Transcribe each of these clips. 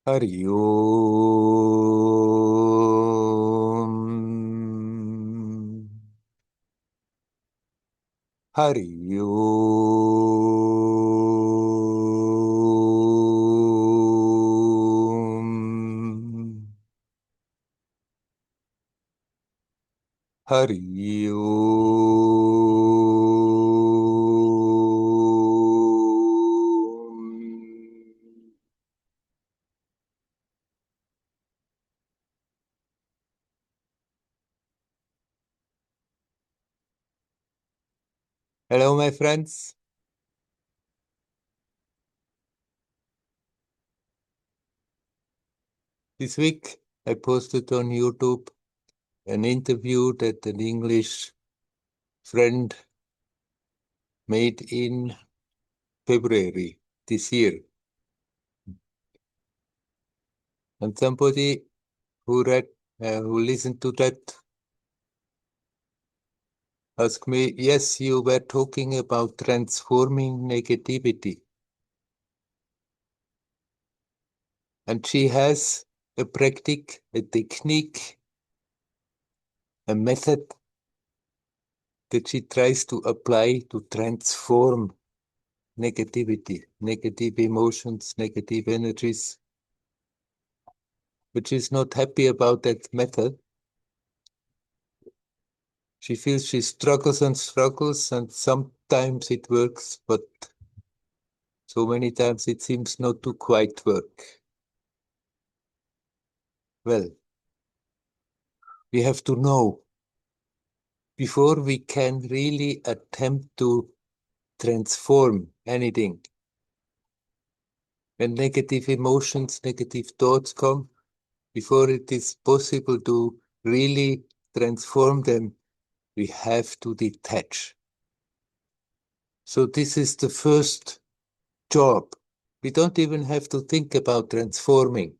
Hari Om. Hari Om. Hari Om. Hello, my friends. This week I posted on YouTube an interview that an English friend made in February this year. And somebody who listened to that asked me, yes, you were talking about transforming negativity. And she has a practice, a technique, a method that she tries to apply to transform negativity, negative emotions, negative energies. But she's not happy about that method. She feels she struggles, and sometimes it works, but so many times it seems not to quite work. Well, we have to know before we can really attempt to transform anything. When negative emotions, negative thoughts come, before it is possible to really transform them, we have to detach. So this is the first job. We don't even have to think about transforming,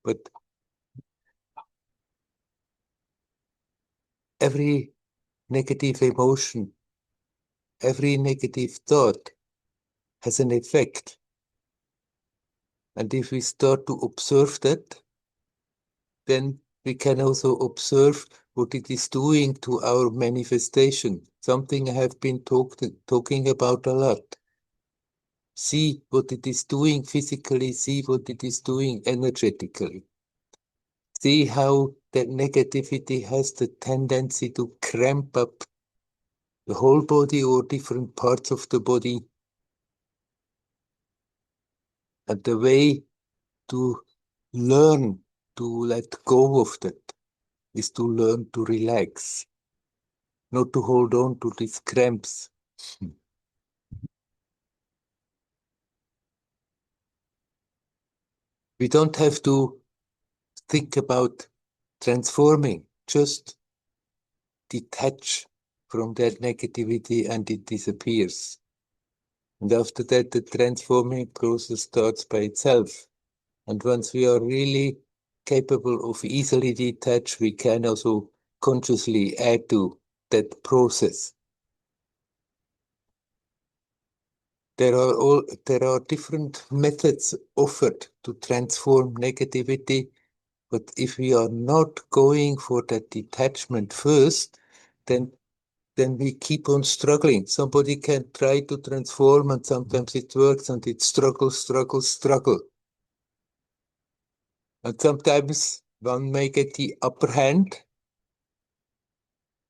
but every negative emotion, every negative thought has an effect. And if we start to observe that, then we can also observe what it is doing to our manifestation, something I have been talking about a lot. See what it is doing physically, see what it is doing energetically. See how that negativity has the tendency to cramp up the whole body or different parts of the body. And the way to learn to let go of that is to learn to relax, not to hold on to these cramps. We don't have to think about transforming, just detach from that negativity and it disappears. And after that, the transforming process starts by itself. And once we are really capable of easily detach, we can also consciously add to that process. There are different methods offered to transform negativity, but if we are not going for that detachment first, then we keep on struggling. Somebody can try to transform and sometimes it works and it struggle. And sometimes one may get the upper hand,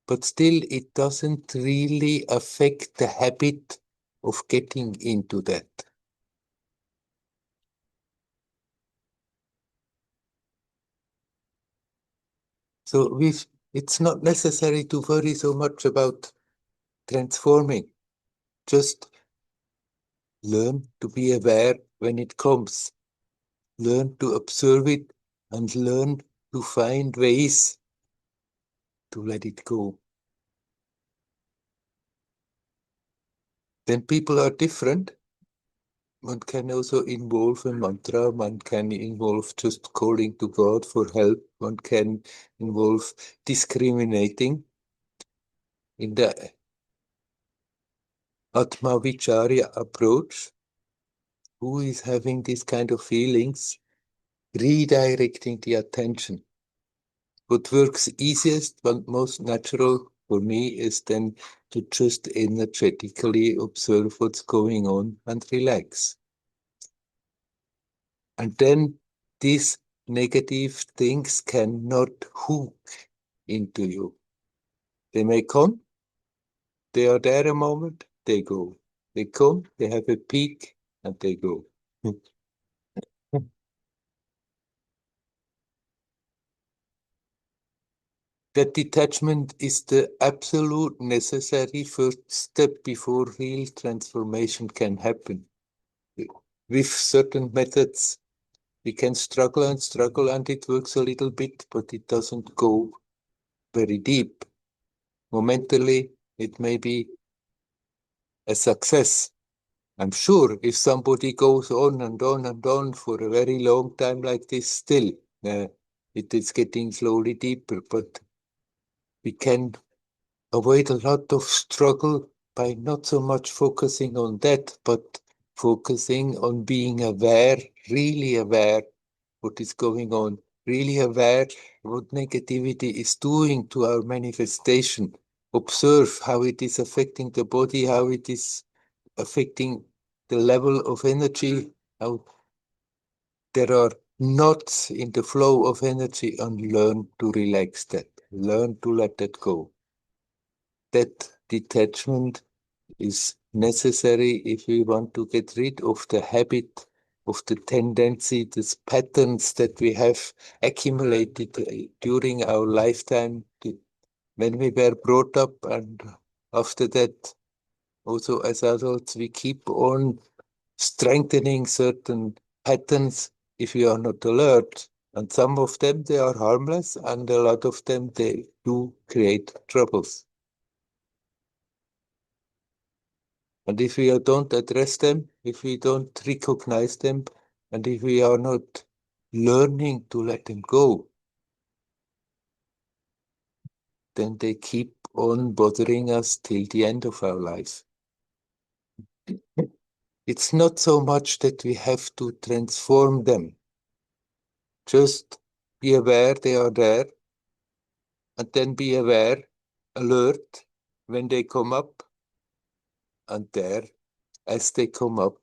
but still it doesn't really affect the habit of getting into that. So it's not necessary to worry so much about transforming. Just learn to be aware when it comes. Learn to observe it and learn to find ways to let it go. Then people are different. One can also involve a mantra, one can involve just calling to God for help, one can involve discriminating in the Atma Vicharya approach. who is having this kind of feelings, redirecting the attention. What works easiest but most natural for me is then to just energetically observe what's going on and relax. And then these negative things cannot hook into you. They may come, they are there a moment, they go. They come, they have a peak, and they go. That detachment is the absolute necessary first step before real transformation can happen. With certain methods, we can struggle and it works a little bit, but it doesn't go very deep. Momentarily, it may be a success. I'm sure if somebody goes on and on and on for a very long time like this, still, it is getting slowly deeper, but we can avoid a lot of struggle by not so much focusing on that, but focusing on being aware, really aware what is going on, really aware what negativity is doing to our manifestation. Observe how it is affecting the body, how it is affecting the level of energy, how there are knots in the flow of energy, and learn to relax that, learn to let that go. That detachment is necessary if we want to get rid of the habit, of the tendency, these patterns that we have accumulated during our lifetime when we were brought up, and after that, also as adults, we keep on strengthening certain patterns if we are not alert. And some of them, they are harmless, and a lot of them, they do create troubles. And if we don't address them, if we don't recognize them, and if we are not learning to let them go, then they keep on bothering us till the end of our life. It's not so much that we have to transform them. Just be aware they are there, and then be aware, alert when they come up, and there, as they come up,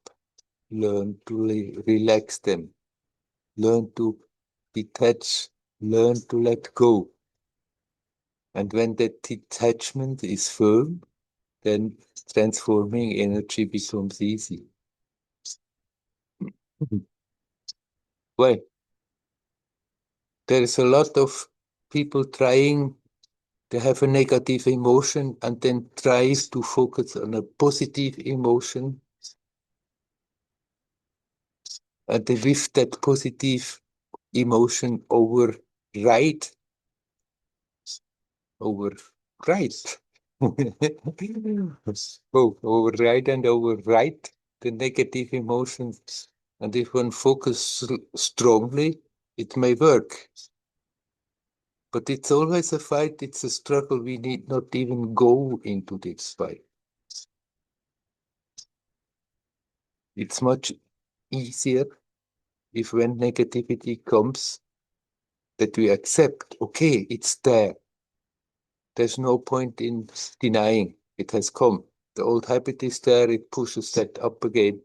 learn to relax them, learn to detach, learn to let go. And when that detachment is firm, then transforming energy becomes easy. Well, there is a lot of people trying to have a negative emotion and then tries to focus on a positive emotion. And they with that positive emotion override, override. Oh, override and override the negative emotions. And if one focuses strongly, it may work. But it's always a fight, it's a struggle. We need not even go into this fight. It's much easier if when negativity comes, that we accept, okay, it's there. There's no point in denying it has come. The old habit is there, it pushes that up again.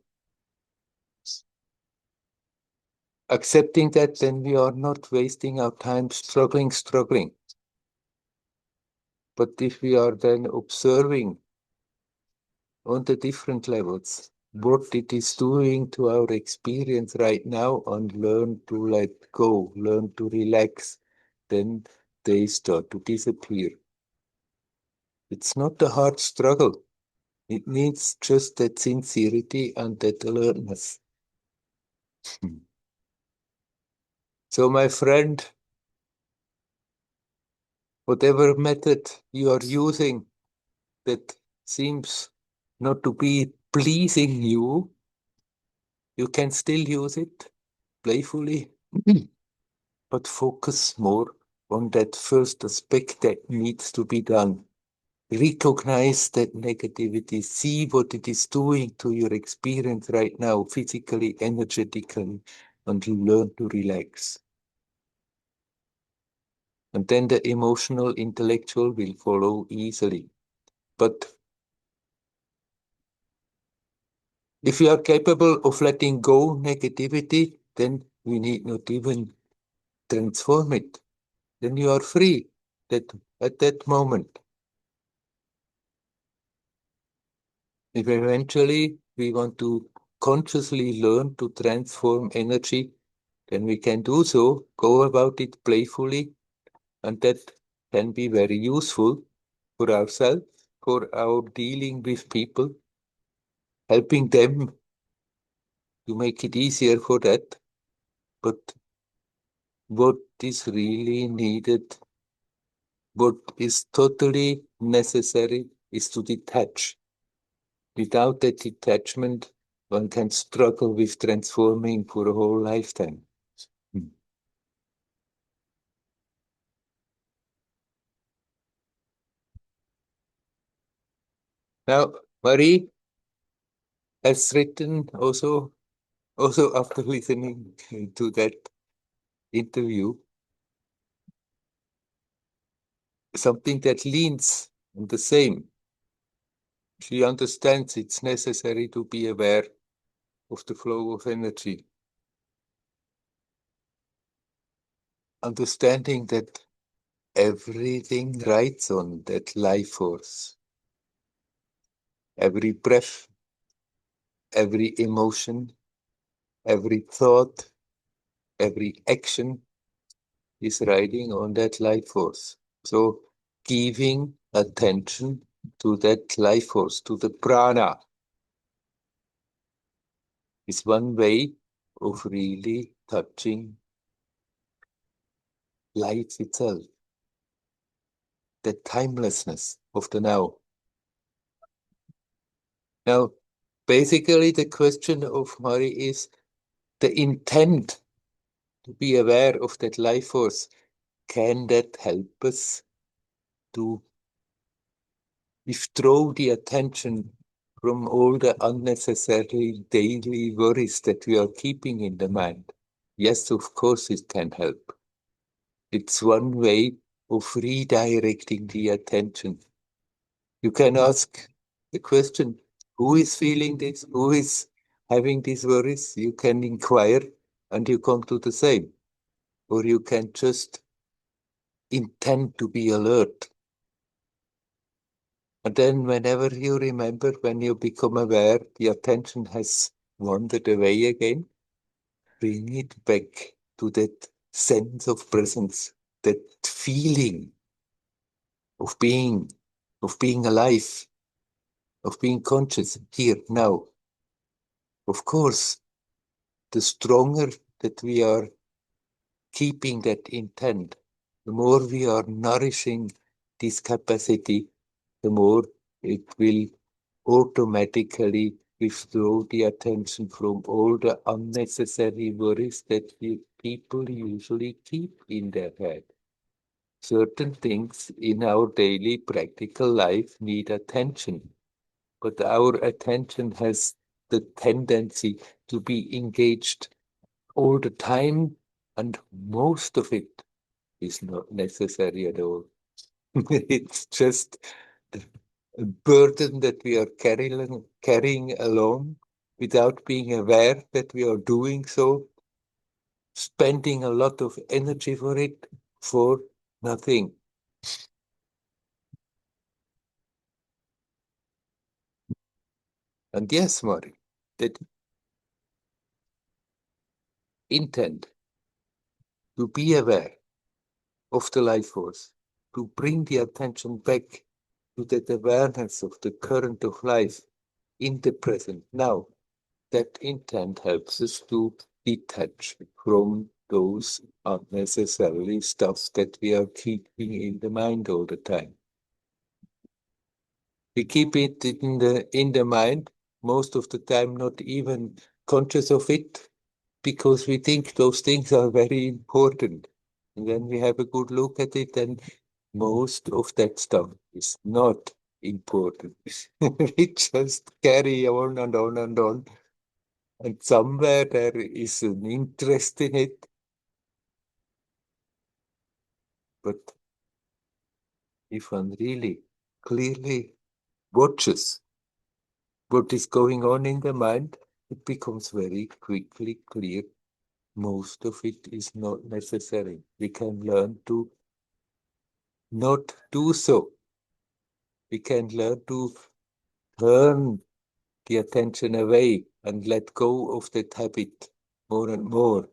Accepting that, then we are not wasting our time struggling. But if we are then observing on the different levels what it is doing to our experience right now and learn to let go, learn to relax, then they start to disappear. It's not a hard struggle. It needs just that sincerity and that alertness. So, my friend, whatever method you are using that seems not to be pleasing you, you can still use it playfully, but focus more on that first aspect that needs to be done. recognize that negativity, see what it is doing to your experience right now, physically, energetically, and learn to relax. And then the emotional, intellectual will follow easily. But if you are capable of letting go negativity, then we need not even transform it. Then you are free at that moment. If eventually we want to consciously learn to transform energy, then we can do so, go about it playfully, and that can be very useful for ourselves, for our dealing with people, helping them to make it easier for that. But what is really needed, what is totally necessary, is to detach. Without that detachment, one can struggle with transforming for a whole lifetime. Now, Marie has written also after listening to that interview, something that leans on the same. She understands it's necessary to be aware of the flow of energy. Understanding that everything rides on that life force. Every breath, every emotion, every thought, every action is riding on that life force. So giving attention to that life force, to the prana, is one way of really touching life itself, the timelessness of the now. Now, basically, the question of Mari is the intent to be aware of that life force. Can that help us to withdraw the attention from all the unnecessary daily worries that we are keeping in the mind? Yes, of course, it can help. It's one way of redirecting the attention. You can ask the question, who is feeling this? Who is having these worries? You can inquire and you come to the same. Or you can just intend to be alert. And then whenever you remember, when you become aware, the attention has wandered away again, bring it back to that sense of presence, that feeling of being alive, of being conscious here now. Of course, the stronger that we are keeping that intent, the more we are nourishing this capacity, the more it will automatically withdraw the attention from all the unnecessary worries that people usually keep in their head. Certain things in our daily practical life need attention, but our attention has the tendency to be engaged all the time, and most of it is not necessary at all. It's just a burden that we are carrying along without being aware that we are doing so, spending a lot of energy for it for nothing. And yes, Mari, that intent to be aware of the life force, to bring the attention back to that awareness of the current of life in the present now, that intent helps us to detach from those unnecessarily stuff that we are keeping in the mind all the time. We keep it in the mind, most of the time not even conscious of it, because we think those things are very important. And when we have a good look at it, then most of that stuff is not important. We just carry on and on and on. And somewhere there is an interest in it. But if one really clearly watches what is going on in the mind, it becomes very quickly clear. Most of it is not necessary. We can learn to not do so. We can learn to turn the attention away and let go of that habit more and more.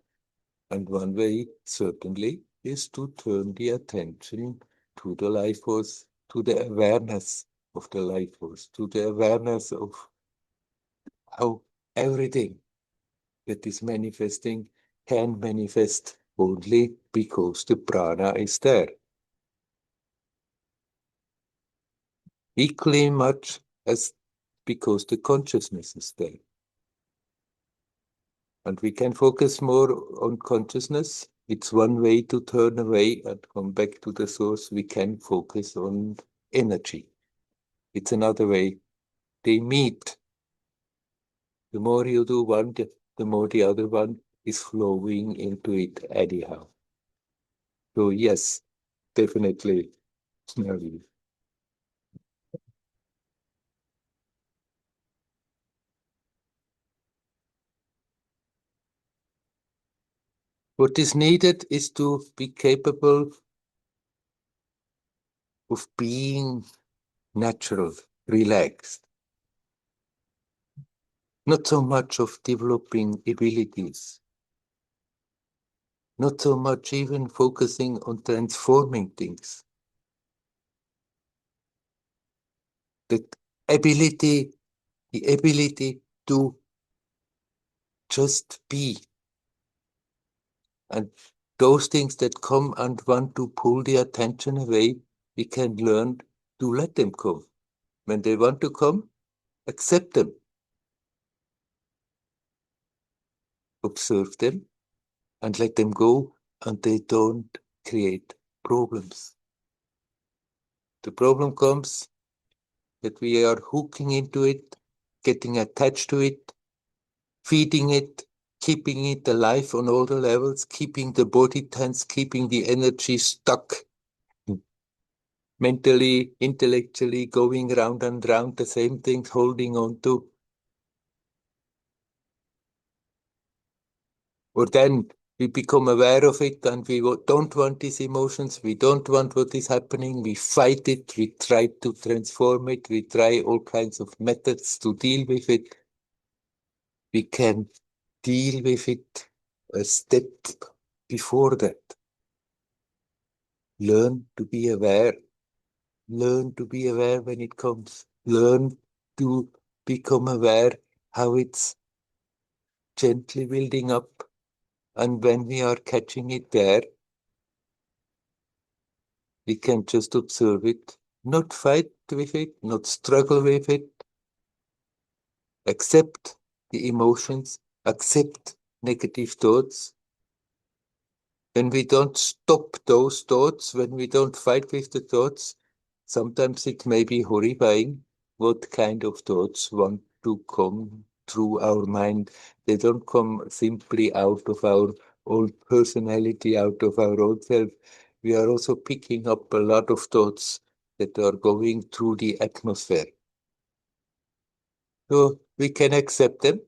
And one way, certainly, is to turn the attention to the life force, to the awareness of the life force, to the awareness of how everything that is manifesting can manifest only because the prana is there. Equally much as because the consciousness is there. And we can focus more on consciousness. It's one way to turn away and come back to the source. We can focus on energy. It's another way. They meet. The more you do one, the more the other one is flowing into it anyhow. So yes, definitely. What is needed is to be capable of being natural, relaxed, not so much of developing abilities, not so much even focusing on transforming things. The ability, the ability to just be. And those things that come and want to pull the attention away, we can learn to let them come. When they want to come, accept them, observe them, and let them go, and they don't create problems. The problem comes that we are hooking into it, getting attached to it, feeding it, keeping it alive on all the levels, keeping the body tense, keeping the energy stuck, mentally, intellectually, going round and round the same thing, holding on to. Or then we become aware of it and we don't want these emotions, we don't want what is happening, we fight it, we try to transform it, we try all kinds of methods to deal with it. We can deal with it a step before that. Learn to be aware. Learn to be aware when it comes. Learn to become aware how it's gently building up. And when we are catching it there, we can just observe it, not fight with it, not struggle with it, accept the emotions, accept negative thoughts. When we don't stop those thoughts, when we don't fight with the thoughts, sometimes it may be horrifying what kind of thoughts want to come through our mind. They don't come simply out of our own personality, out of our own self. We are also picking up a lot of thoughts that are going through the atmosphere. So we can accept them,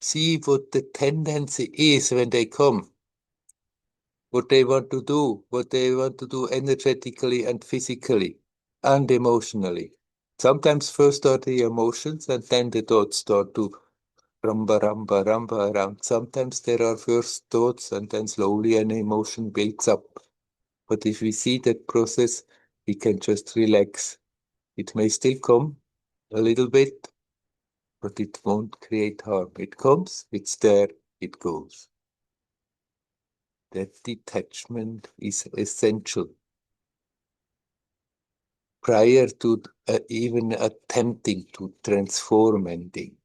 see what the tendency is when they come, what they want to do energetically and physically and emotionally. Sometimes first are the emotions and then the thoughts start to ramba, ramba, ramba around. Sometimes there are first thoughts and then slowly an emotion builds up. But if we see that process, we can just relax. It may still come a little bit, but it won't create harm. It comes, it's there, it goes. That detachment is essential prior to even attempting to transform anything.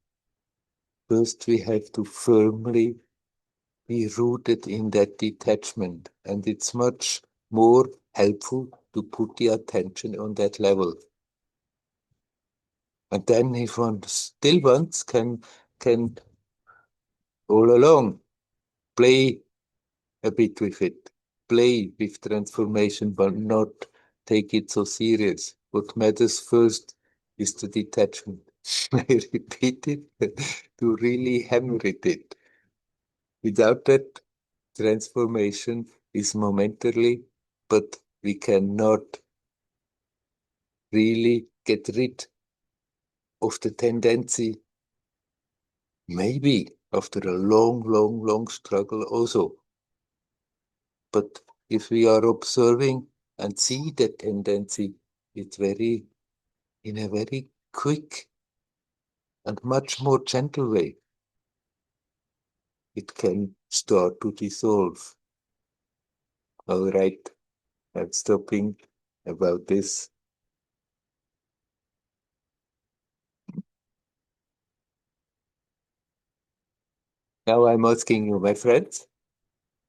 First, we have to firmly be rooted in that detachment, and it's much more helpful to put the attention on that level. And then if one still wants, can all along play a bit with it, play with transformation, but not take it so serious. What matters first is the detachment. I repeat it to really hammer it. Without that, transformation is momentarily, but we cannot really get rid of the tendency, maybe after a long, long, long struggle also. But if we are observing and see that tendency, it's in a very quick and much more gentle way, it can start to dissolve. All right, I'm stopping about this. Now I'm asking you, my friends,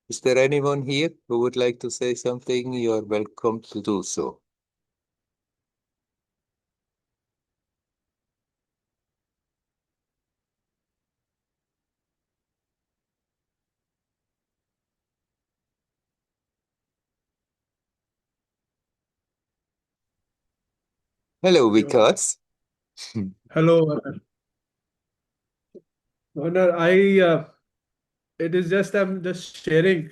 is there anyone here who would like to say something? You are welcome to do so. Hello, Yo. Vikas. Hello, Werner. Werner, it is just I'm just sharing.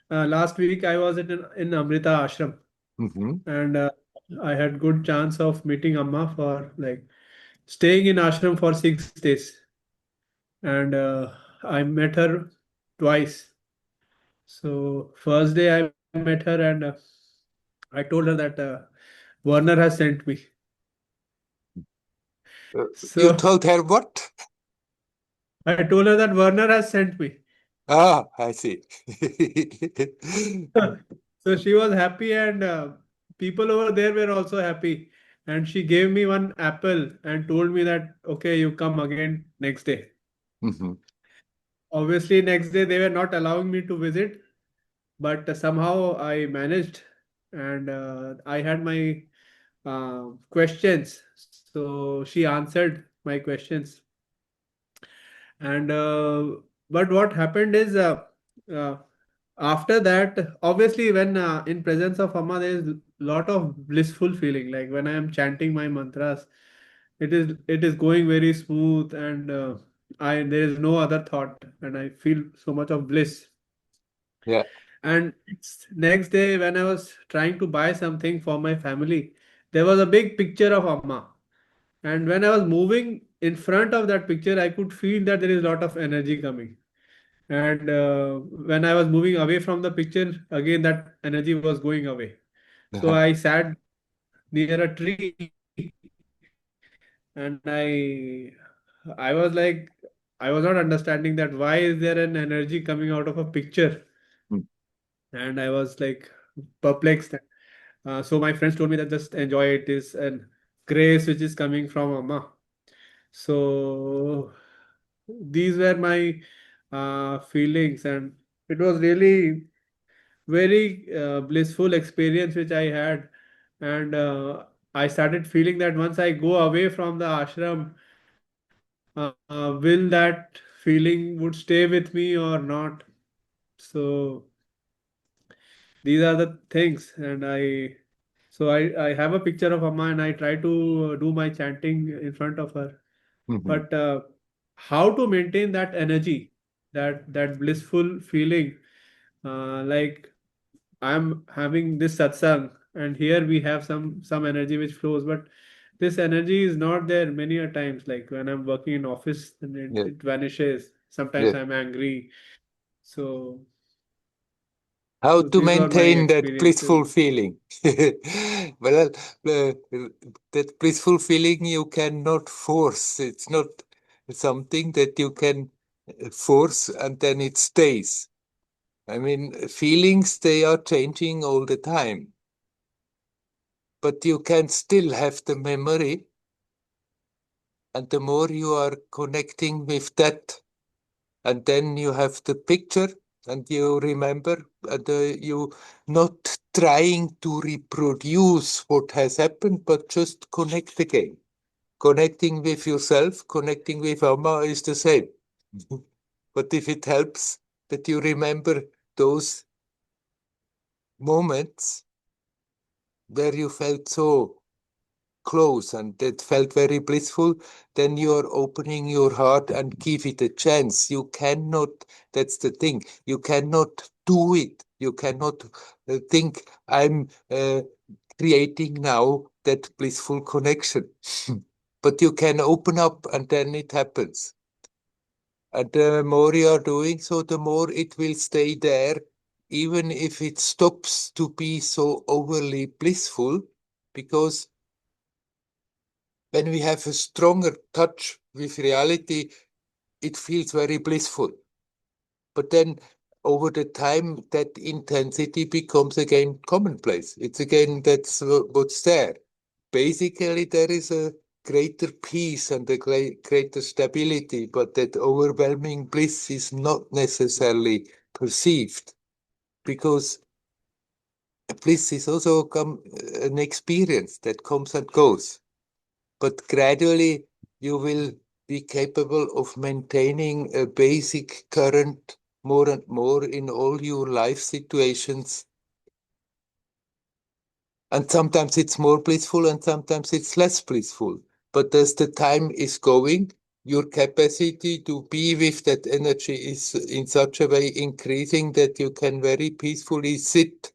Last week I was in Amrita Ashram, Mhm. and I had good chance of meeting Amma for like staying in ashram for 6 days, and I met her twice. So first day I met her, and I told her that Werner has sent me. You So told her what? I told her that Werner has sent me. Ah, I see. So she was happy, and people over there were also happy. And she gave me one apple and told me that, okay, you come again next day. Mhm. Obviously, next day they were not allowing me to visit, but somehow I managed, and I had my questions. So she answered my questions. And but what happened is uh, after that, obviously, when in presence of Amma, there is lot of blissful feeling. Like when I am chanting my mantras, it is going very smooth, and I there is no other thought, and I feel so much of bliss. Yeah. And next day, when I was trying to buy something for my family, there was a big picture of Amma. And when I was moving in front of that picture, I could feel that there is a lot of energy coming. And when I was moving away from the picture, again that energy was going away. So Uh-huh. I sat near a tree, and I was like, I was not understanding that why is there an energy coming out of a picture, Mm. and I was like perplexed. So my friends told me that just enjoy it is an grace which is coming from Amma. So these were my feelings, and it was really very blissful experience which I had, and I started feeling that once I go away from the ashram, will that feeling would stay with me or not? So these are the things, and I have a picture of Amma, and I try to do my chanting in front of her. Mhm. But how to maintain that energy, that blissful feeling, like I'm having this satsang, and here we have some energy which flows, but this energy is not there many a times. Like when I'm working in office, and it, Yeah. it vanishes. Sometimes Yeah. I'm angry. So How so to these were my maintain that experiences. blissful feeling? Well, that blissful feeling you cannot force. It's not something that you can force and then it stays. I mean, feelings, they are changing all the time, but you can still have the memory. And the more you are connecting with that, and then you have the picture and you remember, and you not trying to reproduce what has happened, but just connect again. Connecting with yourself, connecting with Amma is the same. But if it helps that you remember those moments where you felt so close and that felt very blissful, then you're opening your heart and give it a chance. You cannot, that's the thing, you cannot do it. You cannot think, I'm creating now that blissful connection. But you can open up and then it happens. And the more you are doing so, the more it will stay there, even if it stops to be so overly blissful, because when we have a stronger touch with reality, it feels very blissful. But then over the time, that intensity becomes again commonplace. It's again, that's what's there. Basically, there is a greater peace and a greater stability, but that overwhelming bliss is not necessarily perceived because bliss is also an experience that comes and goes. But gradually you will be capable of maintaining a basic current more and more in all your life situations. And sometimes it's more blissful and sometimes it's less blissful. But as the time is going, your capacity to be with that energy is in such a way increasing that you can very peacefully sit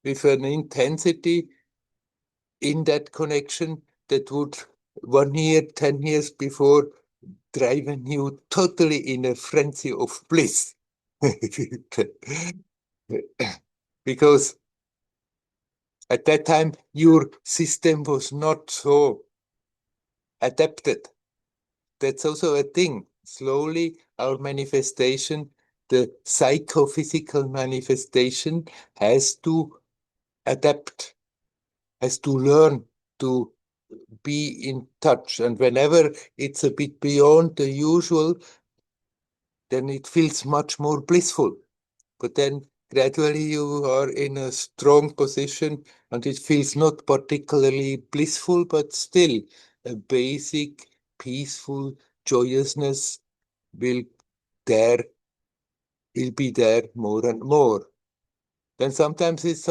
with an intensity in that connection that would 1 year, 10 years before driven you totally in a frenzy of bliss. Because at that time, your system was not so adapted. That's also a thing. Slowly, our manifestation, the psychophysical manifestation, has to adapt, has to learn to be in touch. And whenever it's a bit beyond the usual, then it feels much more blissful. But then gradually you are in a strong position and it feels not particularly blissful, but still a basic, peaceful joyousness will there will be there more and more. Then sometimes it's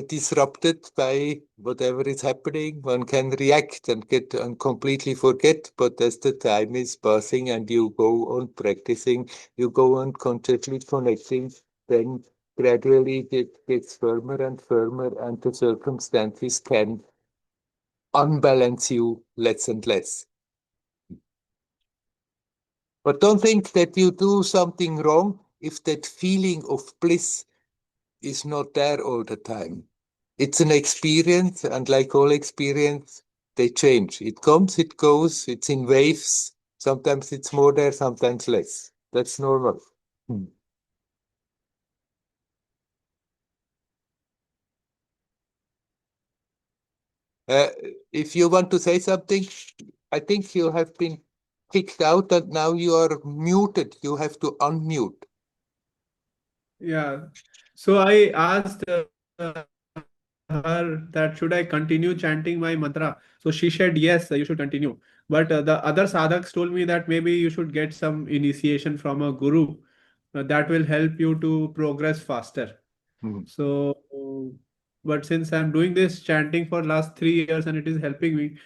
disrupted by whatever is happening. One can react and get and completely forget, but as the time is passing and you go on practicing, you go on consciously connecting, then gradually it gets firmer and firmer, and the circumstances can unbalance you less and less. But don't think that you do something wrong if that feeling of bliss is not there all the time. It's an experience, and like all experience, they change. It comes, it goes, it's in waves. Sometimes it's more there, sometimes less. That's normal. Hmm. Uh, if you want to say something, I think you have been kicked out and now you are muted. You have to unmute. Yeah. So I asked her that should I continue chanting my mantra? So she said yes, you should continue. But the other sadhaks told me that maybe you should get some initiation from a guru that will help you to progress faster. Hmm. So, but since I'm doing this chanting for last 3 years and it is helping me,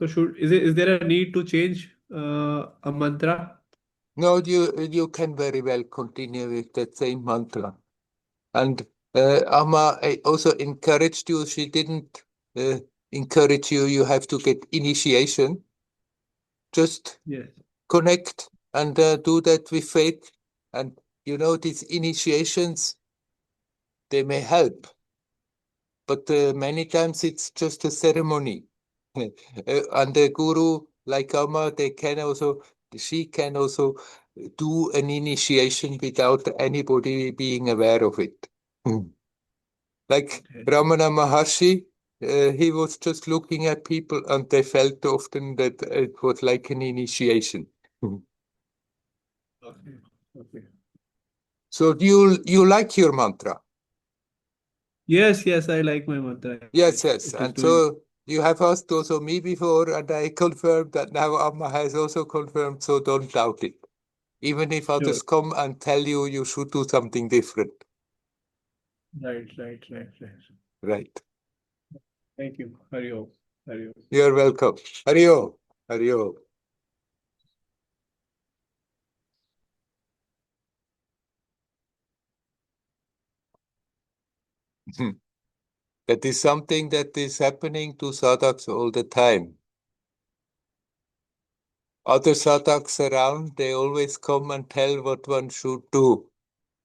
so is there a need to change a mantra? No, you can very well continue with that same mantra. And Amma I also encouraged you. She didn't uh, encourage you. You have to get initiation. Just Yes. connect and do that with faith. And these initiations, they may help, but many times it's just a ceremony. And the guru, like Amma, she can also do an initiation without anybody being aware of it. Like Okay. Ramana Maharshi, he was just looking at people and they felt often that it was like an initiation. Okay. Okay. So do you like your mantra? Yes, yes, I like my mantra. Yes, It yes. is And doing. so You have asked also me before, and I confirmed that now Amma has also confirmed, so don't doubt it. Even if Sure. others come and tell you you should do something different. Right, right, right, right. Right. Thank you. Hari Om. Hari Om. You're welcome. Hario. Hario. That is something that is happening to sadhaks all the time. Other sadhaks around, they always come and tell what one should do.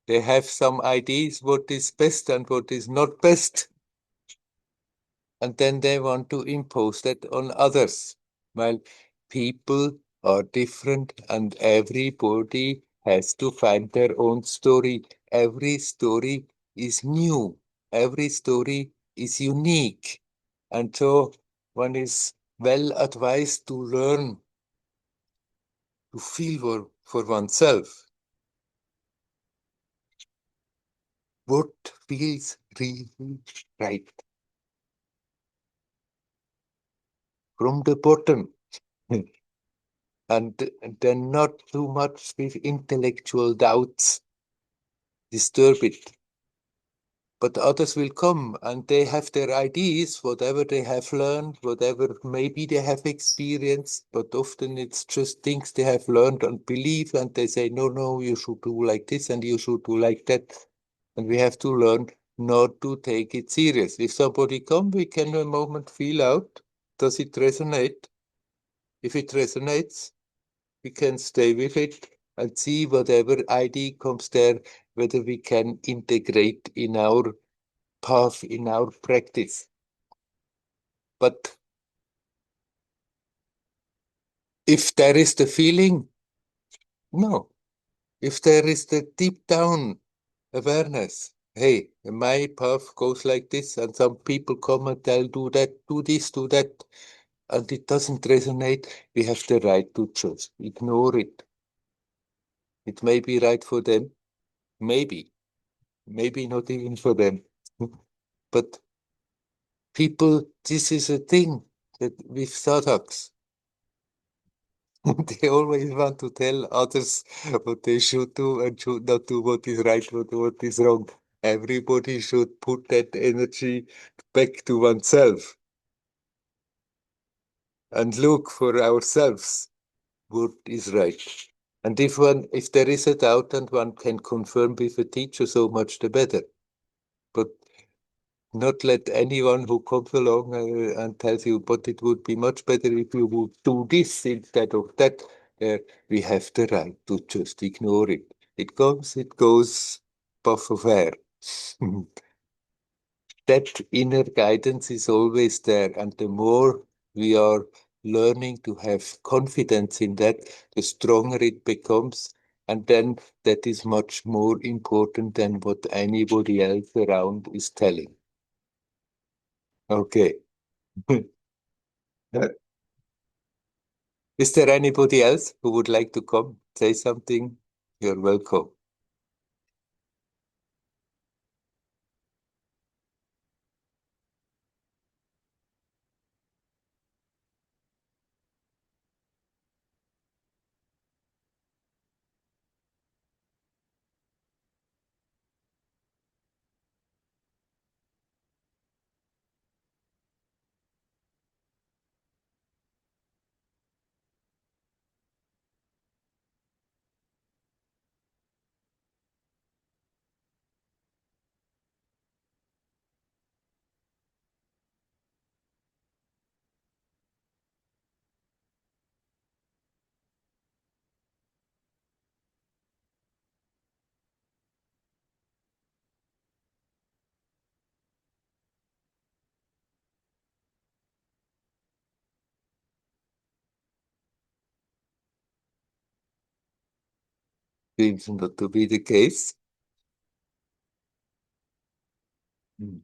They have some ideas what is best and what is not best, and then they want to impose that on others. While people are different and everybody has to find their own story. Every story is new. Every story is unique. And so one is well advised to learn to feel for oneself what feels really right from the bottom. And then not too much with intellectual doubts disturb it. But others will come and they have their ideas, whatever they have learned, whatever maybe they have experienced, but often it's just things they have learned and believe, and they say, no, no, you should do like this and you should do like that. And we have to learn not to take it serious. If somebody comes, we can a moment feel out, does it resonate? If it resonates, we can stay with it and see whatever idea comes there, whether we can integrate in our path, in our practice. But if there is the feeling, no. If there is the deep down awareness, hey, my path goes like this, and some people come and tell, do that, do this, do that, and it doesn't resonate, we have the right to just ignore it. It may be right for them, maybe, maybe not even for them. But people, this is a thing that with sadhaks, they always want to tell others what they should do and should not do, what is right, what is wrong. Everybody should put that energy back to oneself and look for ourselves what is right. And if there is a doubt and one can confirm with a teacher, so much the better. But not let anyone who comes along and tells you, but it would be much better if you would do this instead of that. Uh, we have the right to just ignore it. It comes, it goes, puff of air. That inner guidance is always there. And the more we are learning to have confidence in that, the stronger it becomes. And then that is much more important than what anybody else around is telling. Okay. Is there anybody else who would like to come, say something? You're welcome. Seems not to be the case. Mm.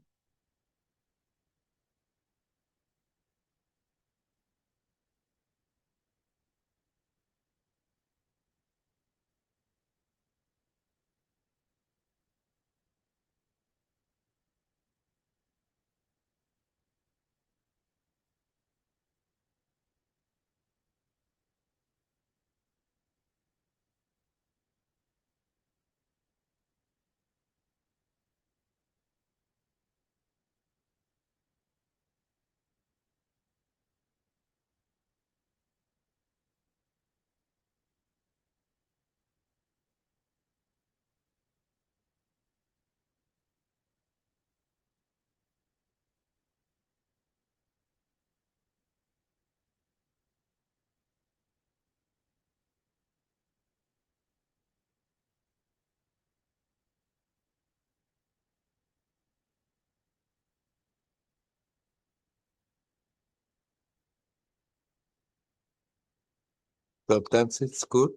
Sometimes it's good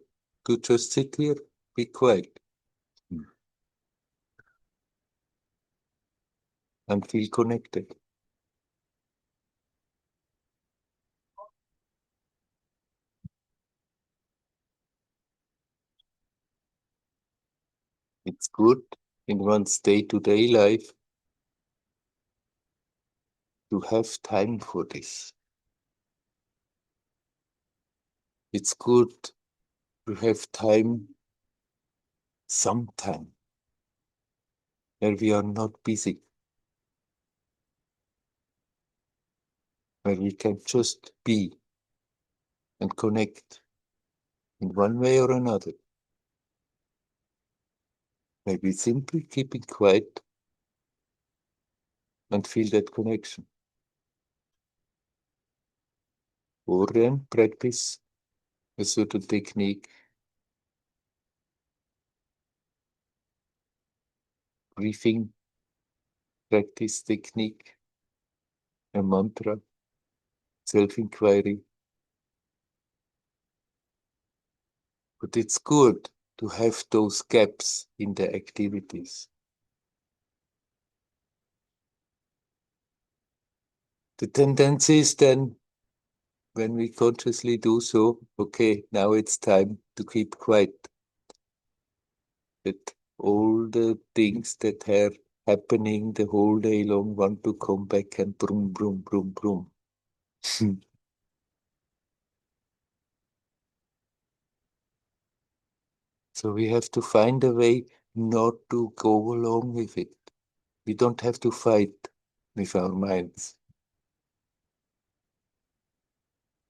to just sit here, be quiet, and feel connected. It's good in one's day-to-day life to have time for this. It's good to have time sometime where we are not busy, where we can just be and connect in one way or another. Maybe simply keeping quiet and feel that connection. Or then practice a certain technique, breathing practice technique, a mantra, self-inquiry. But it's good to have those gaps in the activities. The tendency is then, when we consciously do so, okay, now it's time to keep quiet. That all the things that are happening the whole day long want to come back and broom, broom, broom, broom. So we have to find a way not to go along with it. We don't have to fight with our minds.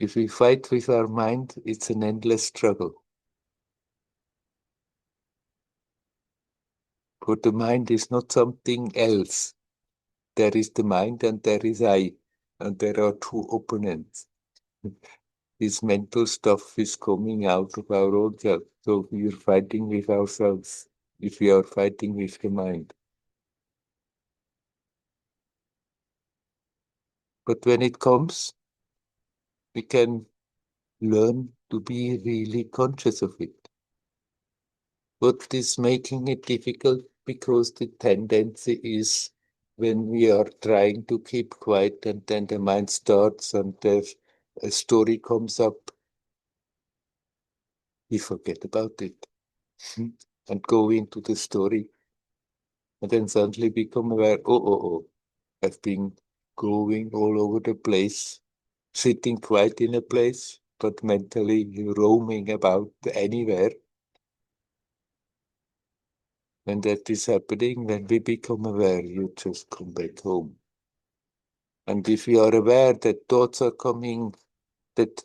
If we fight with our mind, it's an endless struggle. But the mind is not something else. There is the mind and there is I, and there are two opponents. This mental stuff is coming out of our own self. So we are fighting with ourselves if we are fighting with the mind. But when it comes, we can learn to be really conscious of it. What is making it difficult? Because the tendency is when we are trying to keep quiet and then the mind starts and a story comes up, we forget about it and go into the story and then suddenly become aware, oh, I've been going all over the place, sitting quiet in a place, but mentally roaming about anywhere. When that is happening, when we become aware, you just come back home. And if you are aware that thoughts are coming, that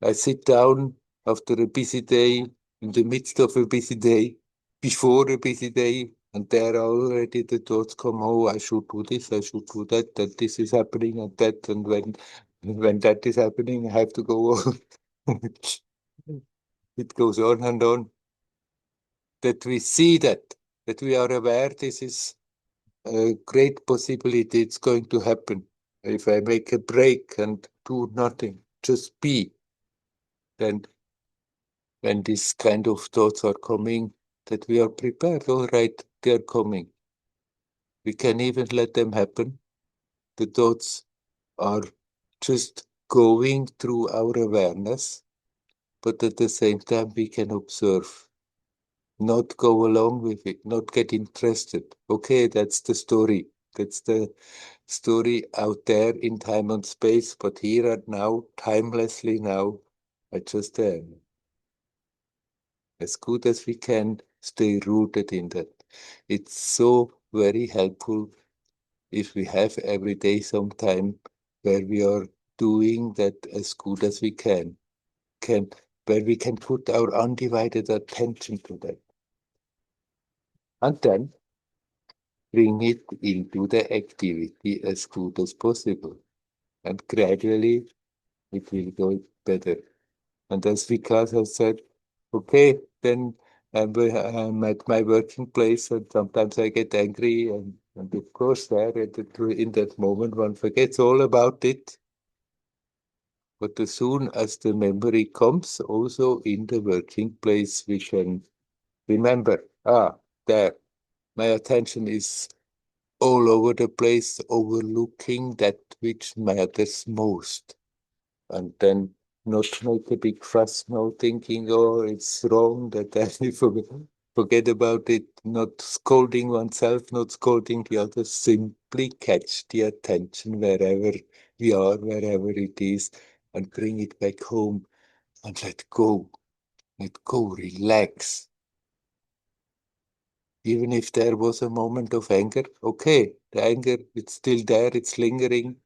I sit down after a busy day, in the midst of a busy day, before a busy day, and there are already the thoughts come, oh, I should do this, I should do that, that this is happening and that, and when that is happening, I have to go on. It goes on and on. That we see that we are aware this is a great possibility it's going to happen. If I make a break and do nothing, just be, then when these kind of thoughts are coming, that we are prepared. All right, they're coming. We can even let them happen. The thoughts are just going through our awareness, but at the same time, we can observe, not go along with it, not get interested. Okay, that's the story. That's the story out there in time and space, but here and now, timelessly now, I just am. As good as we can, stay rooted in that. It's so very helpful if we have every day some time where we are doing that as good as we can where we can put our undivided attention to that. And then bring it into the activity as good as possible. And gradually it will go better. And as Vikas has said, okay, then I'm at my working place and sometimes I get angry and of course there in that moment one forgets all about it. But as soon as the memory comes, also in the working place, we can remember, there, my attention is all over the place, overlooking that which matters most. And then not make a big fuss, no thinking, oh, it's wrong that I forget about it, not scolding oneself, not scolding the others, simply catch the attention wherever we are, wherever it is, and bring it back home and let go, relax. Even if there was a moment of anger, okay, the anger, it's still there, it's lingering.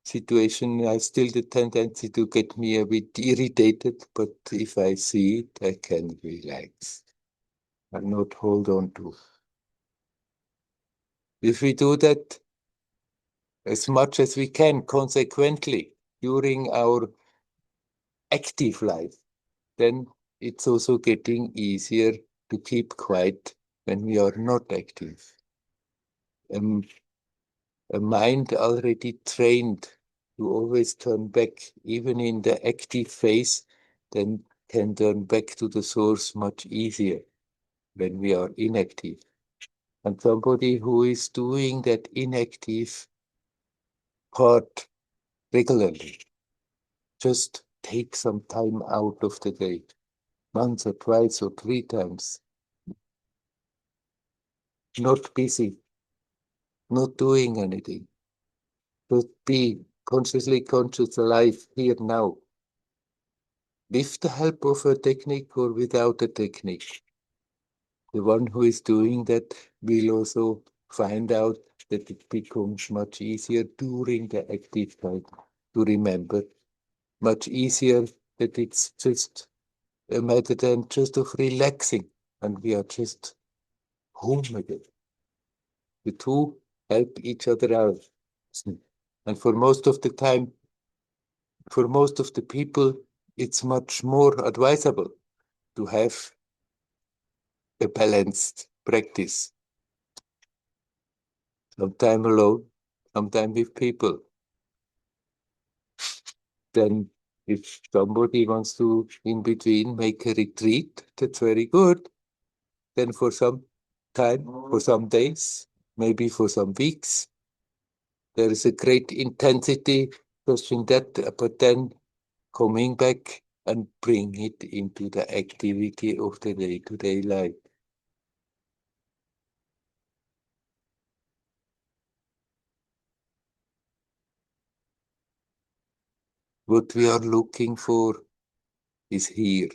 Situation has still the tendency to get me a bit irritated, but if I see it, I can relax and not hold on to. If we do that as much as we can consequently during our active life, then it's also getting easier to keep quiet when we are not active. Um, a mind already trained to always turn back, even in the active phase, then can turn back to the source much easier when we are inactive. And somebody who is doing that inactive part regularly, just take some time out of the day, once or twice or three times, not busy, not doing anything, just be consciously conscious alive here now, with the help of a technique or without a technique. The one who is doing that will also find out that it becomes much easier during the active time to remember, much easier that it's just a matter than just of relaxing and we are just home again. The two help each other out. And for most of the time, for most of the people, it's much more advisable to have a balanced practice. Sometime alone, sometime with people. Then if somebody wants to, in between, make a retreat, that's very good. Then for some time, for some days, maybe for some weeks, there is a great intensity pushing that, but then coming back and bring it into the activity of the day-to-day life. What we are looking for is here.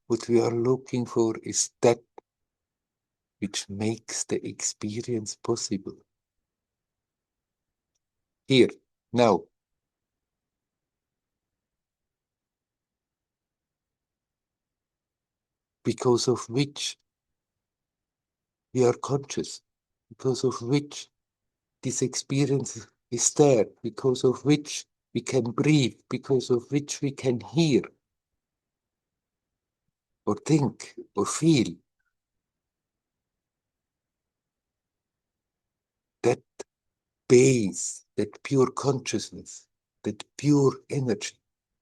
What we are looking for is that which makes the experience possible. Here, now. Because of which we are conscious, because of which this experience is there, because of which we can breathe, because of which we can hear, or think, or feel. That base, that pure consciousness, that pure energy,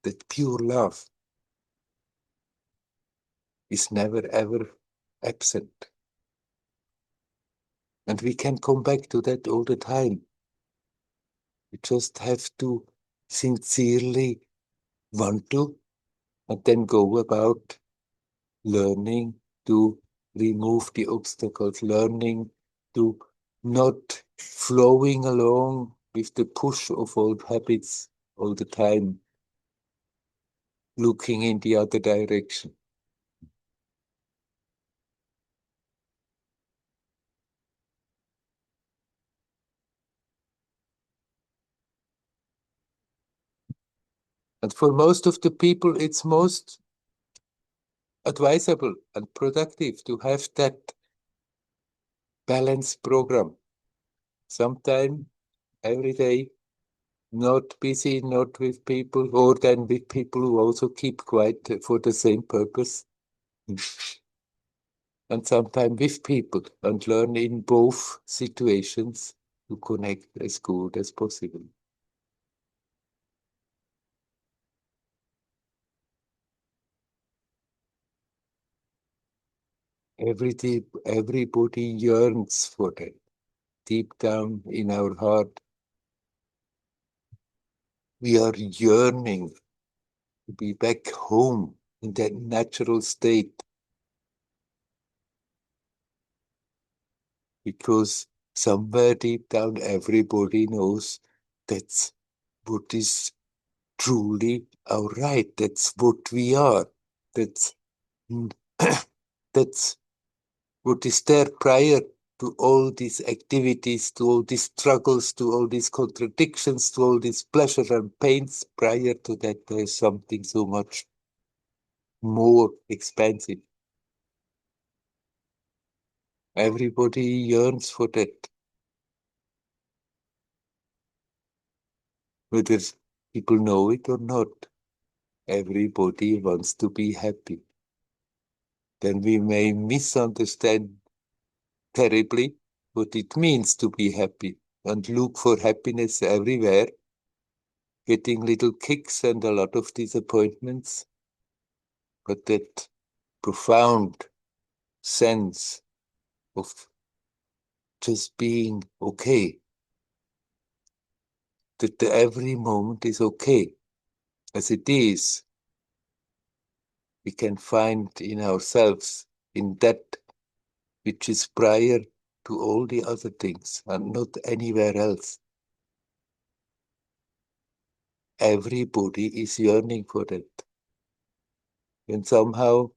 that pure love is never ever absent. And we can come back to that all the time. We just have to sincerely want to, and then go about learning to remove the obstacles, learning to not flowing along with the push of old habits all the time, looking in the other direction. And for most of the people, it's most advisable and productive to have that balanced program. Sometime, every day, not busy, not with people, or then with people who also keep quiet for the same purpose. And sometimes with people, and learn in both situations to connect as good as possible. Everybody yearns for that. Deep down in our heart, we are yearning to be back home in that natural state, because somewhere deep down everybody knows that's what is truly our right. That's what we are. That's that's what is there prior to all these activities, to all these struggles, to all these contradictions, to all these pleasure and pains. Prior to that, there is something so much more expensive. Everybody yearns for that. Whether people know it or not, everybody wants to be happy. Then we may misunderstand terribly what it means to be happy and look for happiness everywhere, getting little kicks and a lot of disappointments. But that profound sense of just being okay, that every moment is okay as it is, we can find in ourselves, in that which is prior to all the other things and not anywhere else. Everybody is yearning for that. And somehow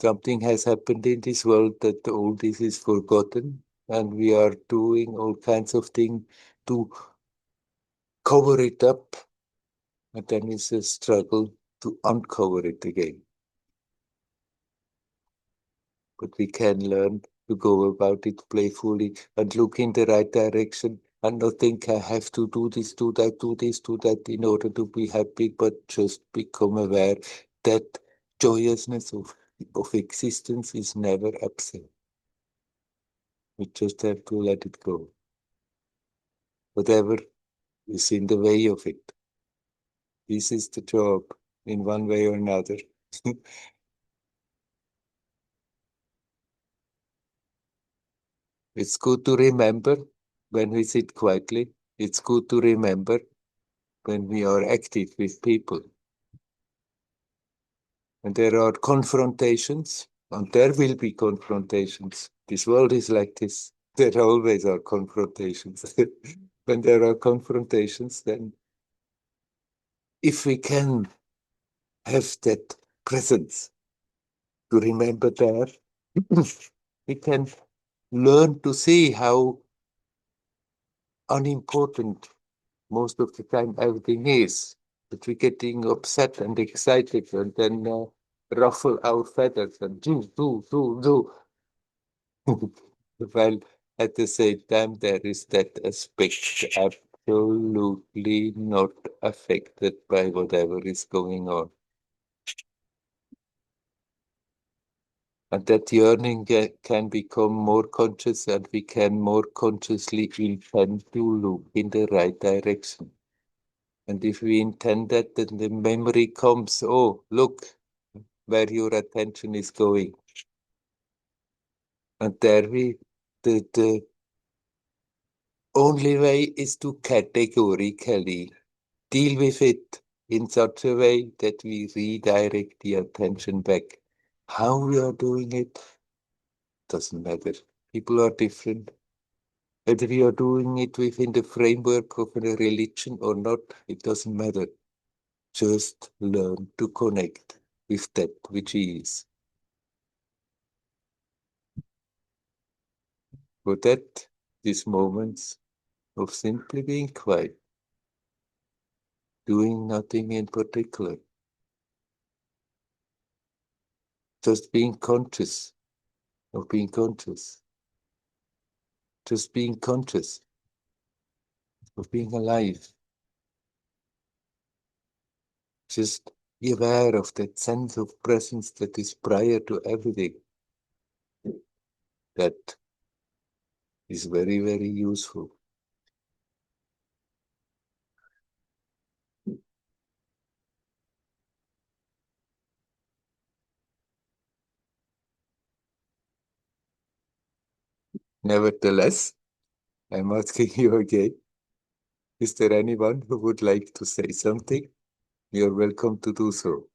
something has happened in this world that all this is forgotten, and we are doing all kinds of things to cover it up, and then it's a struggle to uncover it again. But we can learn to go about it playfully and look in the right direction and not think I have to do this, do that, do this, do that in order to be happy, but just become aware that joyousness of existence is never absent. We just have to let it go. Whatever is in the way of it. This is the job in one way or another. It's good to remember when we sit quietly. It's good to remember when we are active with people. And there are confrontations, and there will be confrontations. This world is like this. There always are confrontations. When there are confrontations, then if we can have that presence to remember there, we can learn to see how unimportant most of the time everything is. That we're getting upset and excited and then ruffle our feathers and do. While at the same time, there is that aspect absolutely not affected by whatever is going on. And that yearning can become more conscious, and we can more consciously intend to look in the right direction. And if we intend that, then the memory comes, oh, look where your attention is going. And there the only way is to categorically deal with it in such a way that we redirect the attention back. How we are doing it doesn't matter. People are different. Whether we are doing it within the framework of a religion or not, it doesn't matter. Just learn to connect with that which is. For that, these moments of simply being quiet, doing nothing in particular, just being conscious of being conscious, just being conscious of being alive, just be aware of that sense of presence that is prior to everything. That is very, very useful. Nevertheless, I'm asking you again, is there anyone who would like to say something? You're welcome to do so.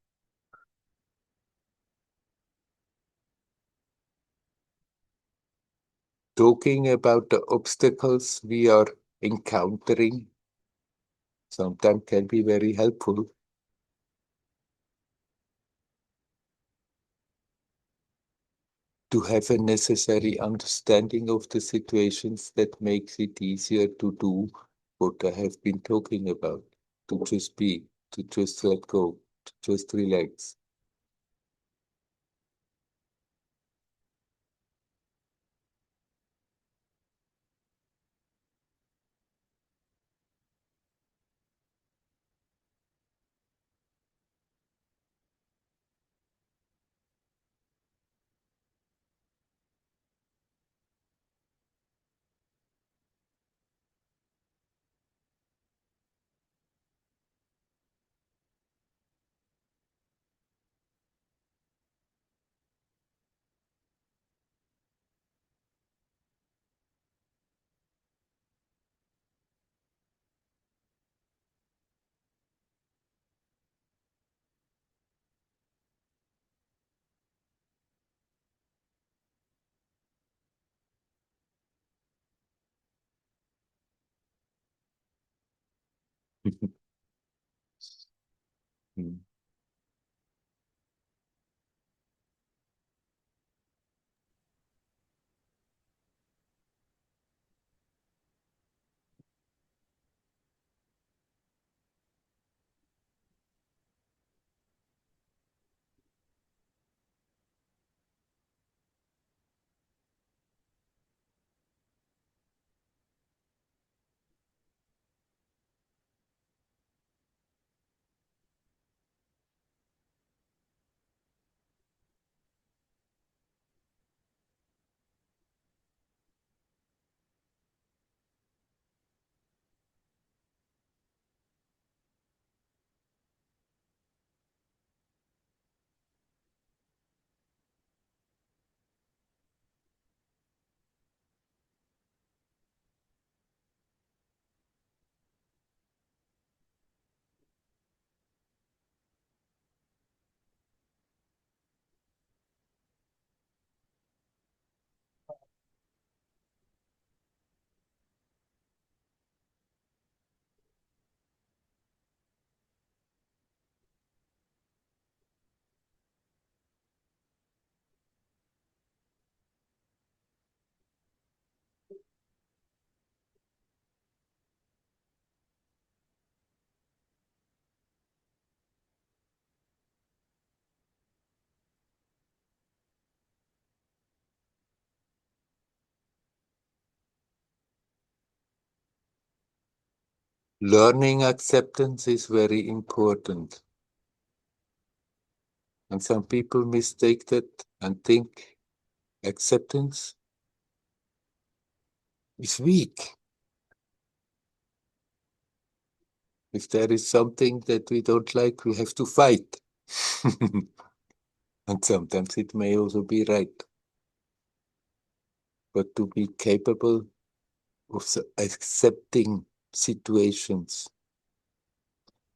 Talking about the obstacles we are encountering sometimes can be very helpful. To have a necessary understanding of the situations that makes it easier to do what I have been talking about, to just be, to just let go, to just relax. Mm. Learning acceptance is very important. And some people mistake that and think acceptance is weak. If there is something that we don't like, we have to fight. And sometimes it may also be right. But to be capable of accepting situations,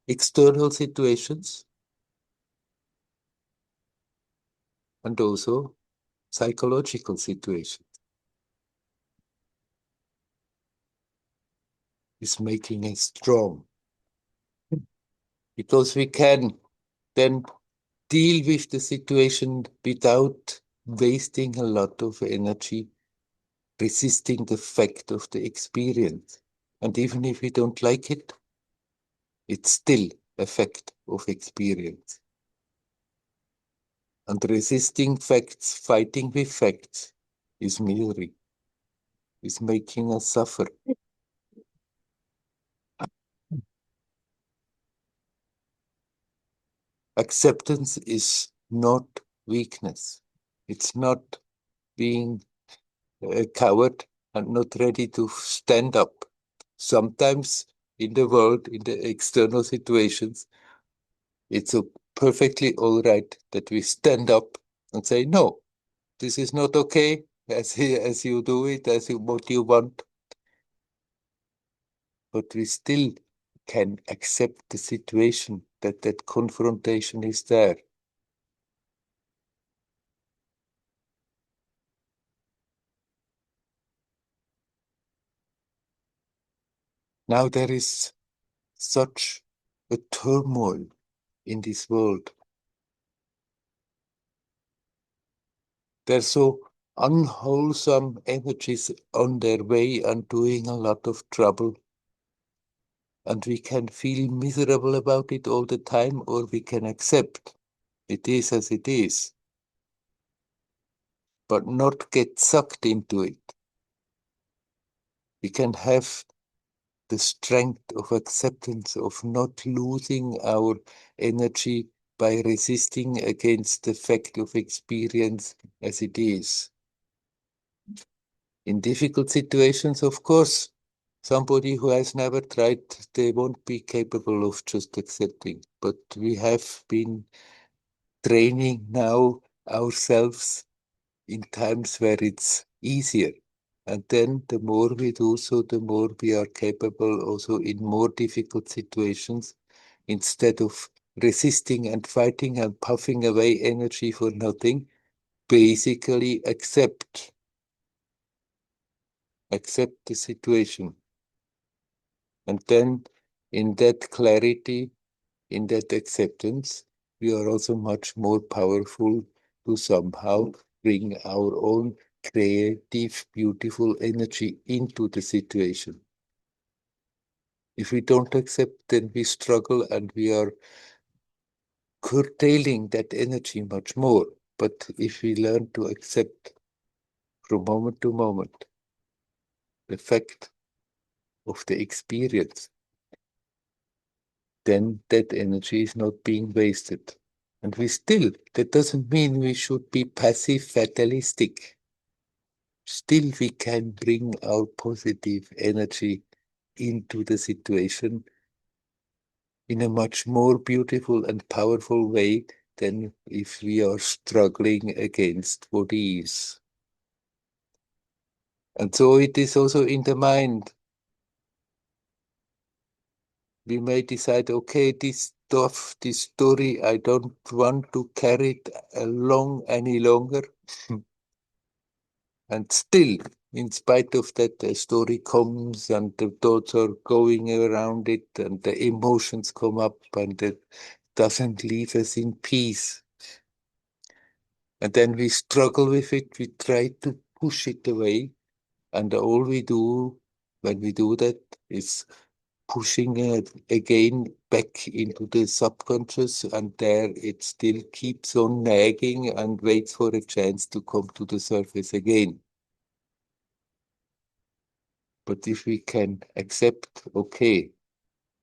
external situations, and also psychological situations, is making us strong. Because we can then deal with the situation without wasting a lot of energy resisting the fact of the experience. And even if we don't like it, it's still a fact of experience. And resisting facts, fighting with facts, is misery, is making us suffer. Acceptance is not weakness. It's not being a coward and not ready to stand up. Sometimes in the world, in the external situations, it's perfectly all right that we stand up and say, no, this is not okay. as you do it, what you want, but we still can accept the situation that confrontation is there. Now there is such a turmoil in this world. There's so unwholesome energies on their way and doing a lot of trouble. And we can feel miserable about it all the time, or we can accept it is as it is, but not get sucked into it. We can have the strength of acceptance, of not losing our energy by resisting against the fact of experience as it is. In difficult situations, of course, somebody who has never tried, they won't be capable of just accepting. But we have been training now ourselves in times where it's easier. And then the more we do so, the more we are capable also in more difficult situations, instead of resisting and fighting and puffing away energy for nothing, basically accept the situation. And then in that clarity, in that acceptance, we are also much more powerful to somehow bring our own creative, beautiful energy into the situation. If we don't accept, then we struggle and we are curtailing that energy much more. But if we learn to accept from moment to moment the fact of the experience, then that energy is not being wasted. And that doesn't mean we should be passive fatalistic. Still, we can bring our positive energy into the situation in a much more beautiful and powerful way than if we are struggling against what is. And so it is also in the mind. We may decide, okay, this stuff, this story, I don't want to carry it along any longer. And still, in spite of that, the story comes and the thoughts are going around it and the emotions come up and it doesn't leave us in peace. And then we struggle with it, we try to push it away. And all we do when we do that is pushing it again back into the subconscious, and there it still keeps on nagging and waits for a chance to come to the surface again. But if we can accept, okay,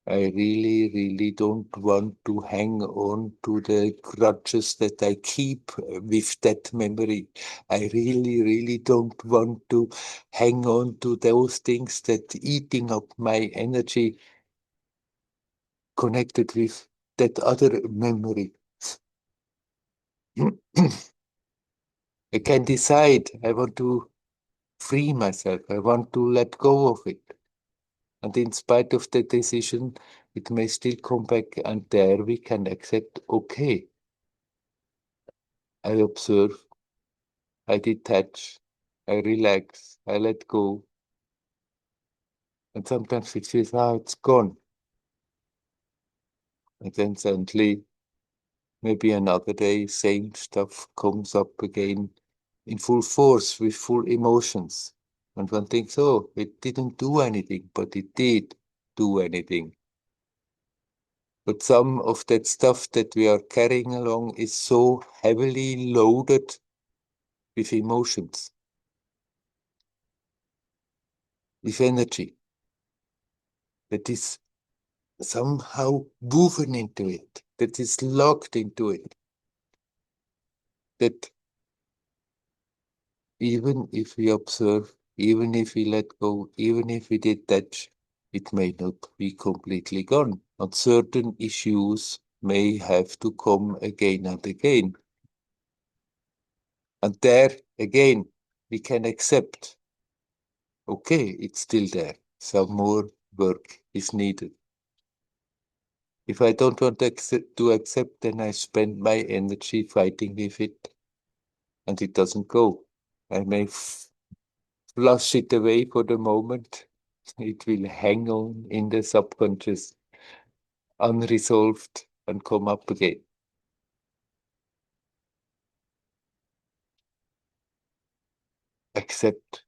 I really, really don't want to hang on to the grudges that I keep with that memory. I really, really don't want to hang on to those things that eating up my energy connected with that other memory. I can decide I want to free myself. I want to let go of it. And in spite of the decision, it may still come back, and there we can accept, okay, I observe, I detach, I relax, I let go. And sometimes it feels, it's gone. And then suddenly, maybe another day, same stuff comes up again in full force with full emotions. And one thinks, oh, it didn't do anything, but it did do anything. But some of that stuff that we are carrying along is so heavily loaded with emotions, with energy, that is somehow woven into it, that is locked into it, that even if we observe, even if we let go, even if we detach, it may not be completely gone. But certain issues may have to come again and again. And there, again, we can accept, okay, it's still there. Some more work is needed. If I don't want to accept, then I spend my energy fighting with it, and it doesn't go. I may flush it away for the moment. It will hang on in the subconscious, unresolved, and come up again. Accept.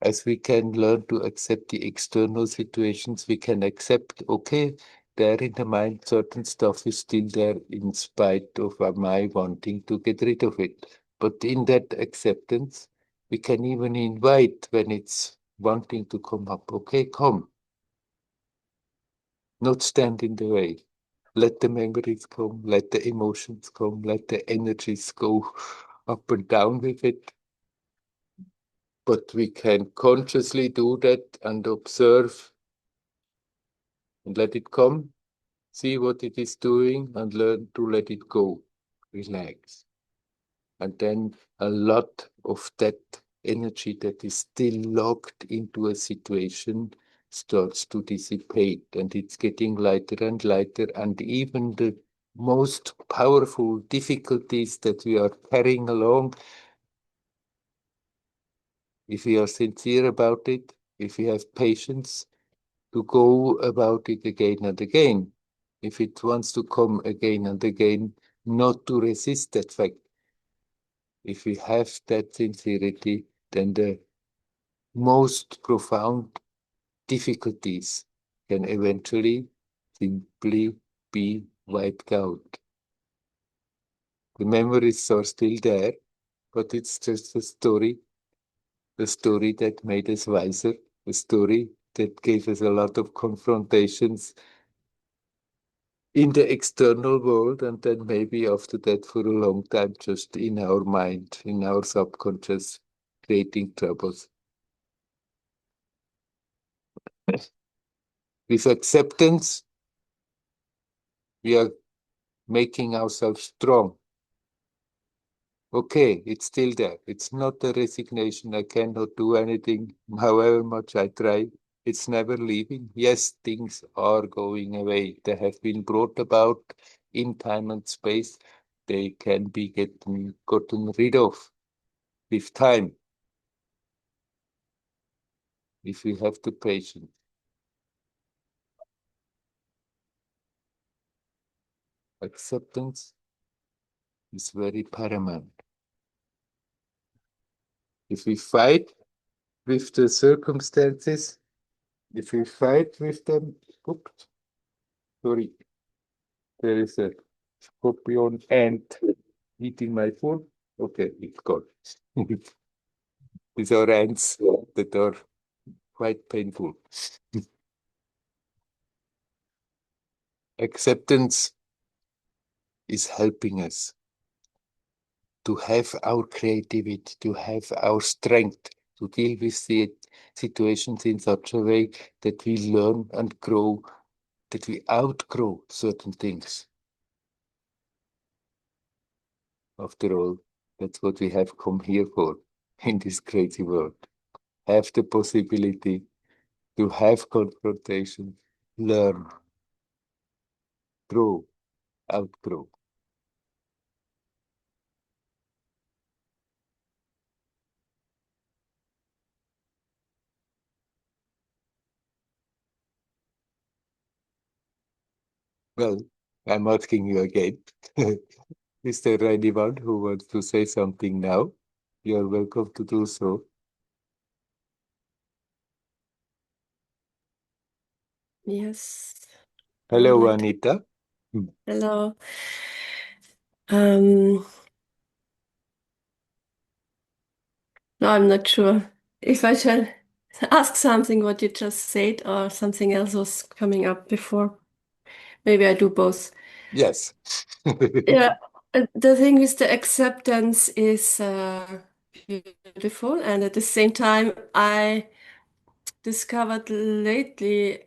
As we can learn to accept the external situations, we can accept, okay, there in the mind, certain stuff is still there in spite of my wanting to get rid of it. But in that acceptance, we can even invite when it's wanting to come up, okay, come, not stand in the way. Let the memories come, let the emotions come, let the energies go up and down with it. But we can consciously do that and observe and let it come, see what it is doing, and learn to let it go. Relax. And then a lot of that energy that is still locked into a situation starts to dissipate, and it's getting lighter and lighter. And even the most powerful difficulties that we are carrying along, if we are sincere about it, if we have patience, to go about it again and again. If it wants to come again and again, not to resist that fact. If we have that sincerity, then the most profound difficulties can eventually simply be wiped out. The memories are still there, but it's just a story, the story that made us wiser, the story that gave us a lot of confrontations in the external world, and then maybe after that for a long time just in our mind, in our subconscious, creating troubles. With acceptance, we are making ourselves strong. Okay, it's still there. It's not a resignation. I cannot do anything, however much I try. It's never leaving. Yes, things are going away. They have been brought about in time and space. They can be gotten rid of with time, if we have the patience. Acceptance is very paramount. If we fight with the circumstances, if we fight with them, oops, sorry, there is a scorpion ant eating my food. Okay, it's gone. These are ants that are quite painful. Acceptance is helping us to have our creativity, to have our strength, to deal with the situations in such a way that we learn and grow, that we outgrow certain things. After all, that's what we have come here for in this crazy world. Have the possibility to have confrontation, learn, grow, outgrow. Well, I'm asking you again. Is there anyone who wants to say something now? You're welcome to do so. Yes, I would Hello, like to. Anita. Hello. Um, no, I'm not sure if I shall ask something what you just said or something else was coming up before. Maybe I do both. Yes. Yeah, the thing with the acceptance is beautiful, and at the same time, I discovered lately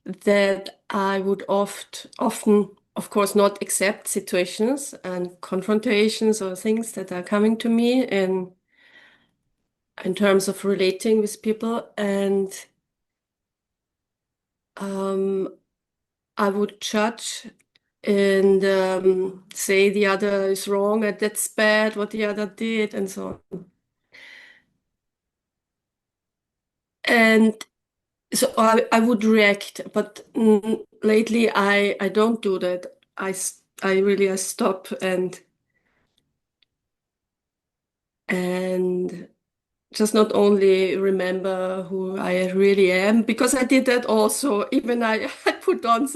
that I would often of course, not accept situations and confrontations or things that are coming to me in terms of relating with people. And I would judge and say the other is wrong and that's bad what the other did and so on. And so I would react, but lately I don't do that. I stop and just not only remember who I really am, because I did that also. Even I put on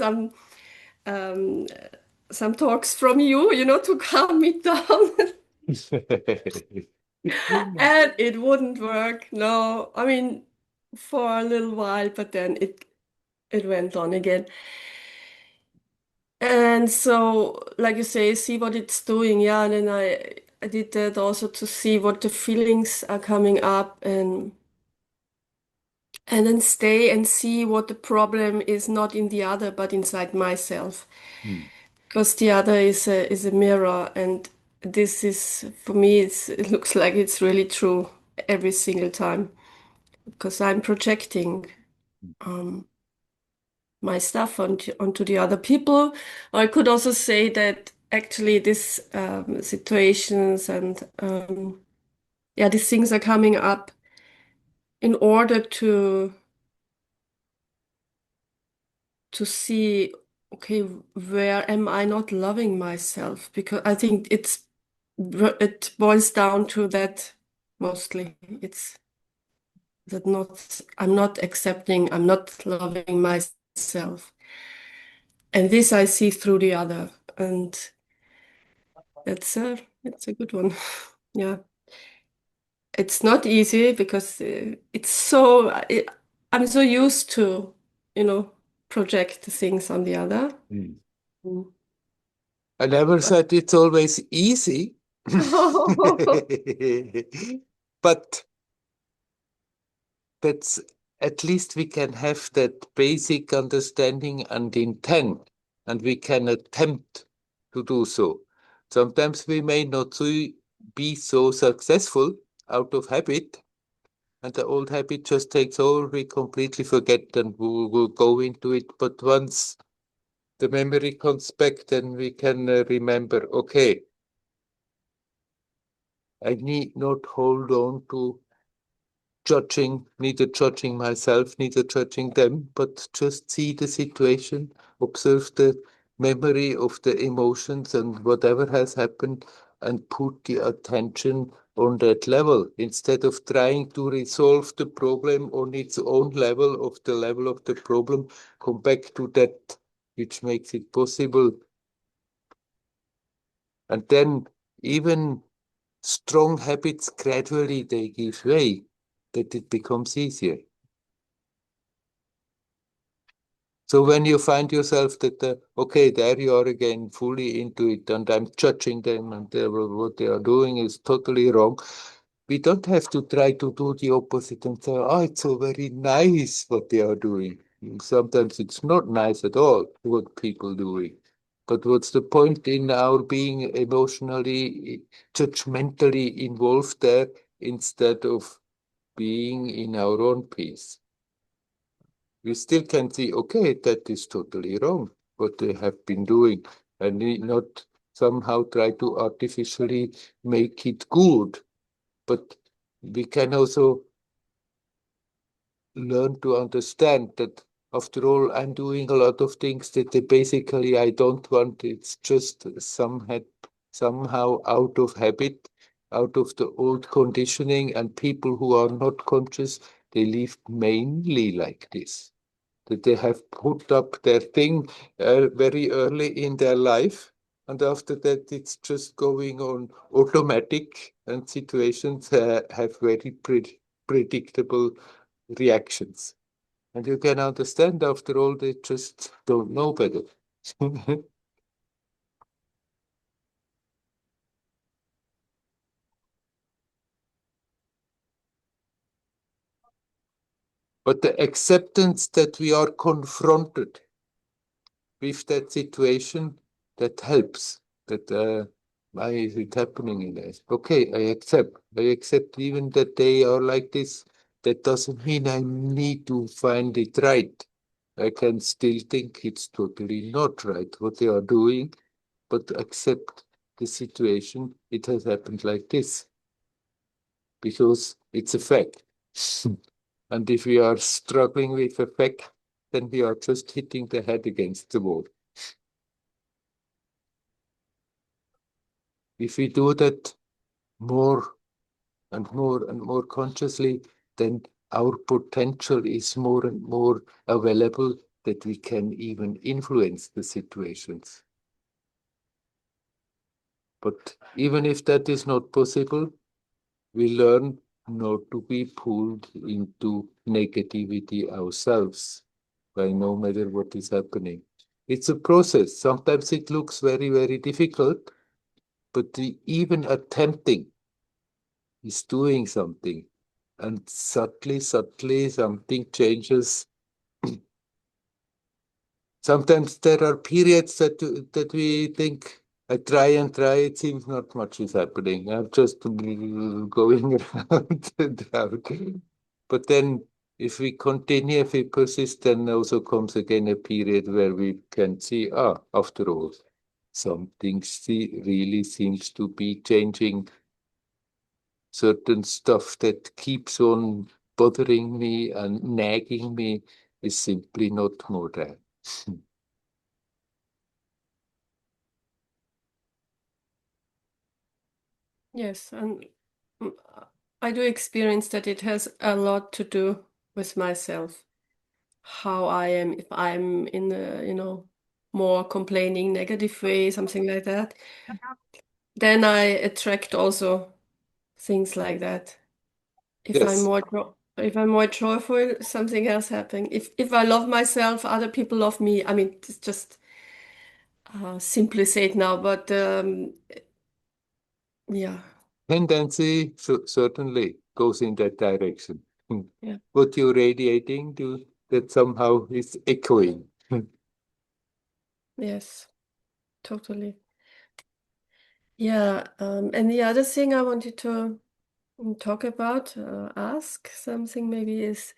um, some talks from you, to calm me down. And it wouldn't work. No, I mean, for a little while, but then it went on again. And so, like you say, see what it's doing. Yeah, and then I did that also to see what the feelings are coming up and then stay and see what the problem is, not in the other, but inside myself. Because the other is a mirror, and this is for me. It looks like it's really true every single time because I'm projecting my stuff onto the other people. Or I could also say that actually these situations and yeah, these things are coming up in order to see, okay, where am I not loving myself? Because I think it boils down to that mostly. It's that not I'm not accepting, I'm not loving myself. And this I see through the other. And it's a good one. Yeah. It's not easy because I'm so used to, project things on the other. Mm. I never said it's always easy. But that's at least we can have that basic understanding and intent, and we can attempt to do so. Sometimes we may not be so successful out of habit, and the old habit just takes over. We completely forget and we'll go into it. But once the memory comes back, then we can remember, okay, I need not hold on to neither judging myself, neither judging them, but just see the situation, observe the memory of the emotions and whatever has happened, and put the attention on that level instead of trying to resolve the problem on its own level, of the level of the problem. Come back to that which makes it possible. And then even strong habits gradually they give way, that it becomes easier. So when you find yourself that, okay, there you are again, fully into it, and I'm judging them, and what they are doing is totally wrong, we don't have to try to do the opposite and say, oh, it's so very nice what they are doing. Sometimes it's not nice at all what people doing. But what's the point in our being emotionally, judgmentally involved there instead of being in our own peace? We still can see, okay, that is totally wrong, what they have been doing, and not somehow try to artificially make it good. But we can also learn to understand that after all, I'm doing a lot of things that basically I don't want. It's just somehow out of habit, out of the old conditioning, and people who are not conscious, they live mainly like this, that they have put up their thing very early in their life. And after that, it's just going on automatic, and situations have very predictable reactions. And you can understand, after all, they just don't know better. But the acceptance that we are confronted with that situation that helps. That why is it happening in this? Okay, I accept. I accept even that they are like this. That doesn't mean I need to find it right. I can still think it's totally not right what they are doing, but accept the situation. It has happened like this because it's a fact. And if we are struggling with a fact, then we are just hitting the head against the wall. If we do that more and more and more consciously, then our potential is more and more available that we can even influence the situations. But even if that is not possible, we learn not to be pulled into negativity ourselves by no matter what is happening. It's a process. Sometimes it looks very, very difficult, but even attempting is doing something. And subtly, something changes. Sometimes there are periods that we think, I try and try, it seems not much is happening. I'm just going around and round. But then if we continue, if we persist, then also comes again a period where we can see, after all, something really seems to be changing. Certain stuff that keeps on bothering me and nagging me is simply not more there. Yes, and mm, I do experience that it has a lot to do with myself, how I am, if I'm in the, more complaining, negative way, something like that, then I attract also things like that. Yes, If I'm more joyful, something else happening. If I love myself, other people love me. I mean, it's just simply said now, but yeah, tendency certainly goes in that direction. yeah, What you're radiating to that somehow is echoing. yes, totally. Yeah, and the other thing I wanted to talk about, ask something maybe is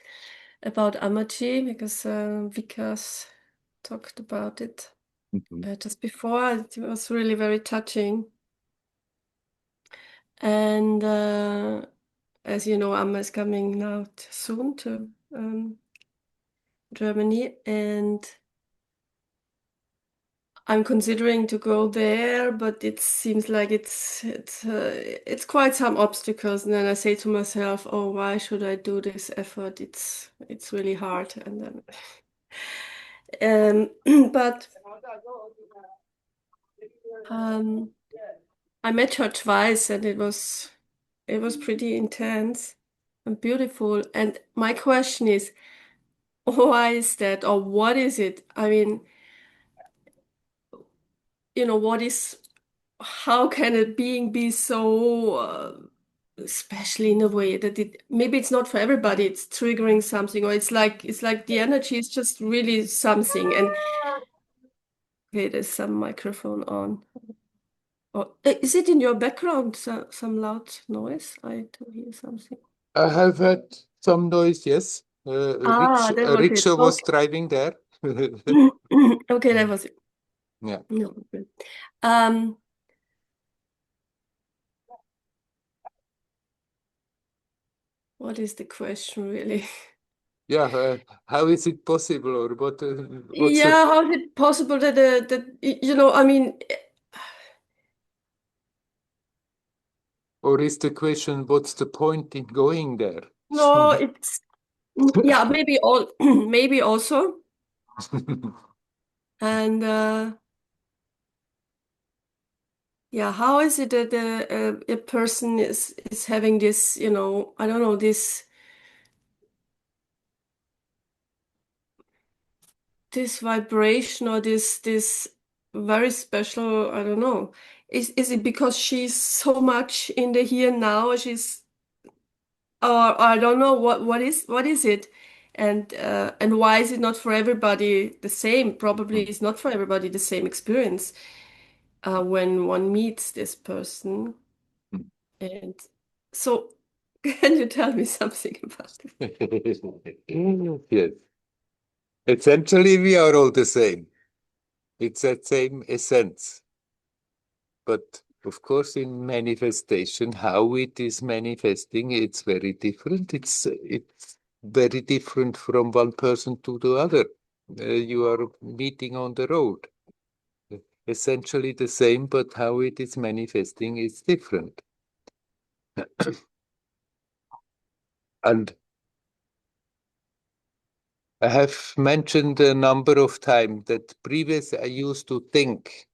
about Amaji, because Vikas talked about it Mhm. just before. It was really very touching. And as you know, Amma is coming now soon to Germany, and I'm considering to go there, but it seems like it's quite some obstacles. And then I say to myself, "Oh, why should I do this effort? It's really hard." And then, but um, I met her twice, and it was pretty intense and beautiful. And my question is, why is that, or what is it? I mean, what is, how can a being be so, especially in a way that maybe it's not for everybody, it's triggering something, or it's like the energy is just really something. And okay, there's some microphone on. Or is it in your background, some loud noise? I do hear something. I have had some noise, yes. That A was it. rickshaw was Okay. driving there. Okay, that was it. Yeah. No, okay. Um, what is the question really? Yeah, how is it possible, or what's the, Yeah, how is it possible that I mean, or is the question, what's the point in going there? no, it's yeah, maybe all maybe also. And yeah, how is it that a person is having this, I don't know, this vibration, or this very special, I don't know. Is it because she's so much in the here and now, or I don't know what is it, and why is it not for everybody the same? Probably it's not for everybody the same experience. when one meets this person. Hmm. And so, can you tell me something about it? Yes. Essentially, we are all the same. It's that same essence. But of course, in manifestation, how it is manifesting, it's very different. It's very different from one person to the other. You are meeting on the road. Essentially the same, but how it is manifesting is different. And I have mentioned a number of times that previously I used to think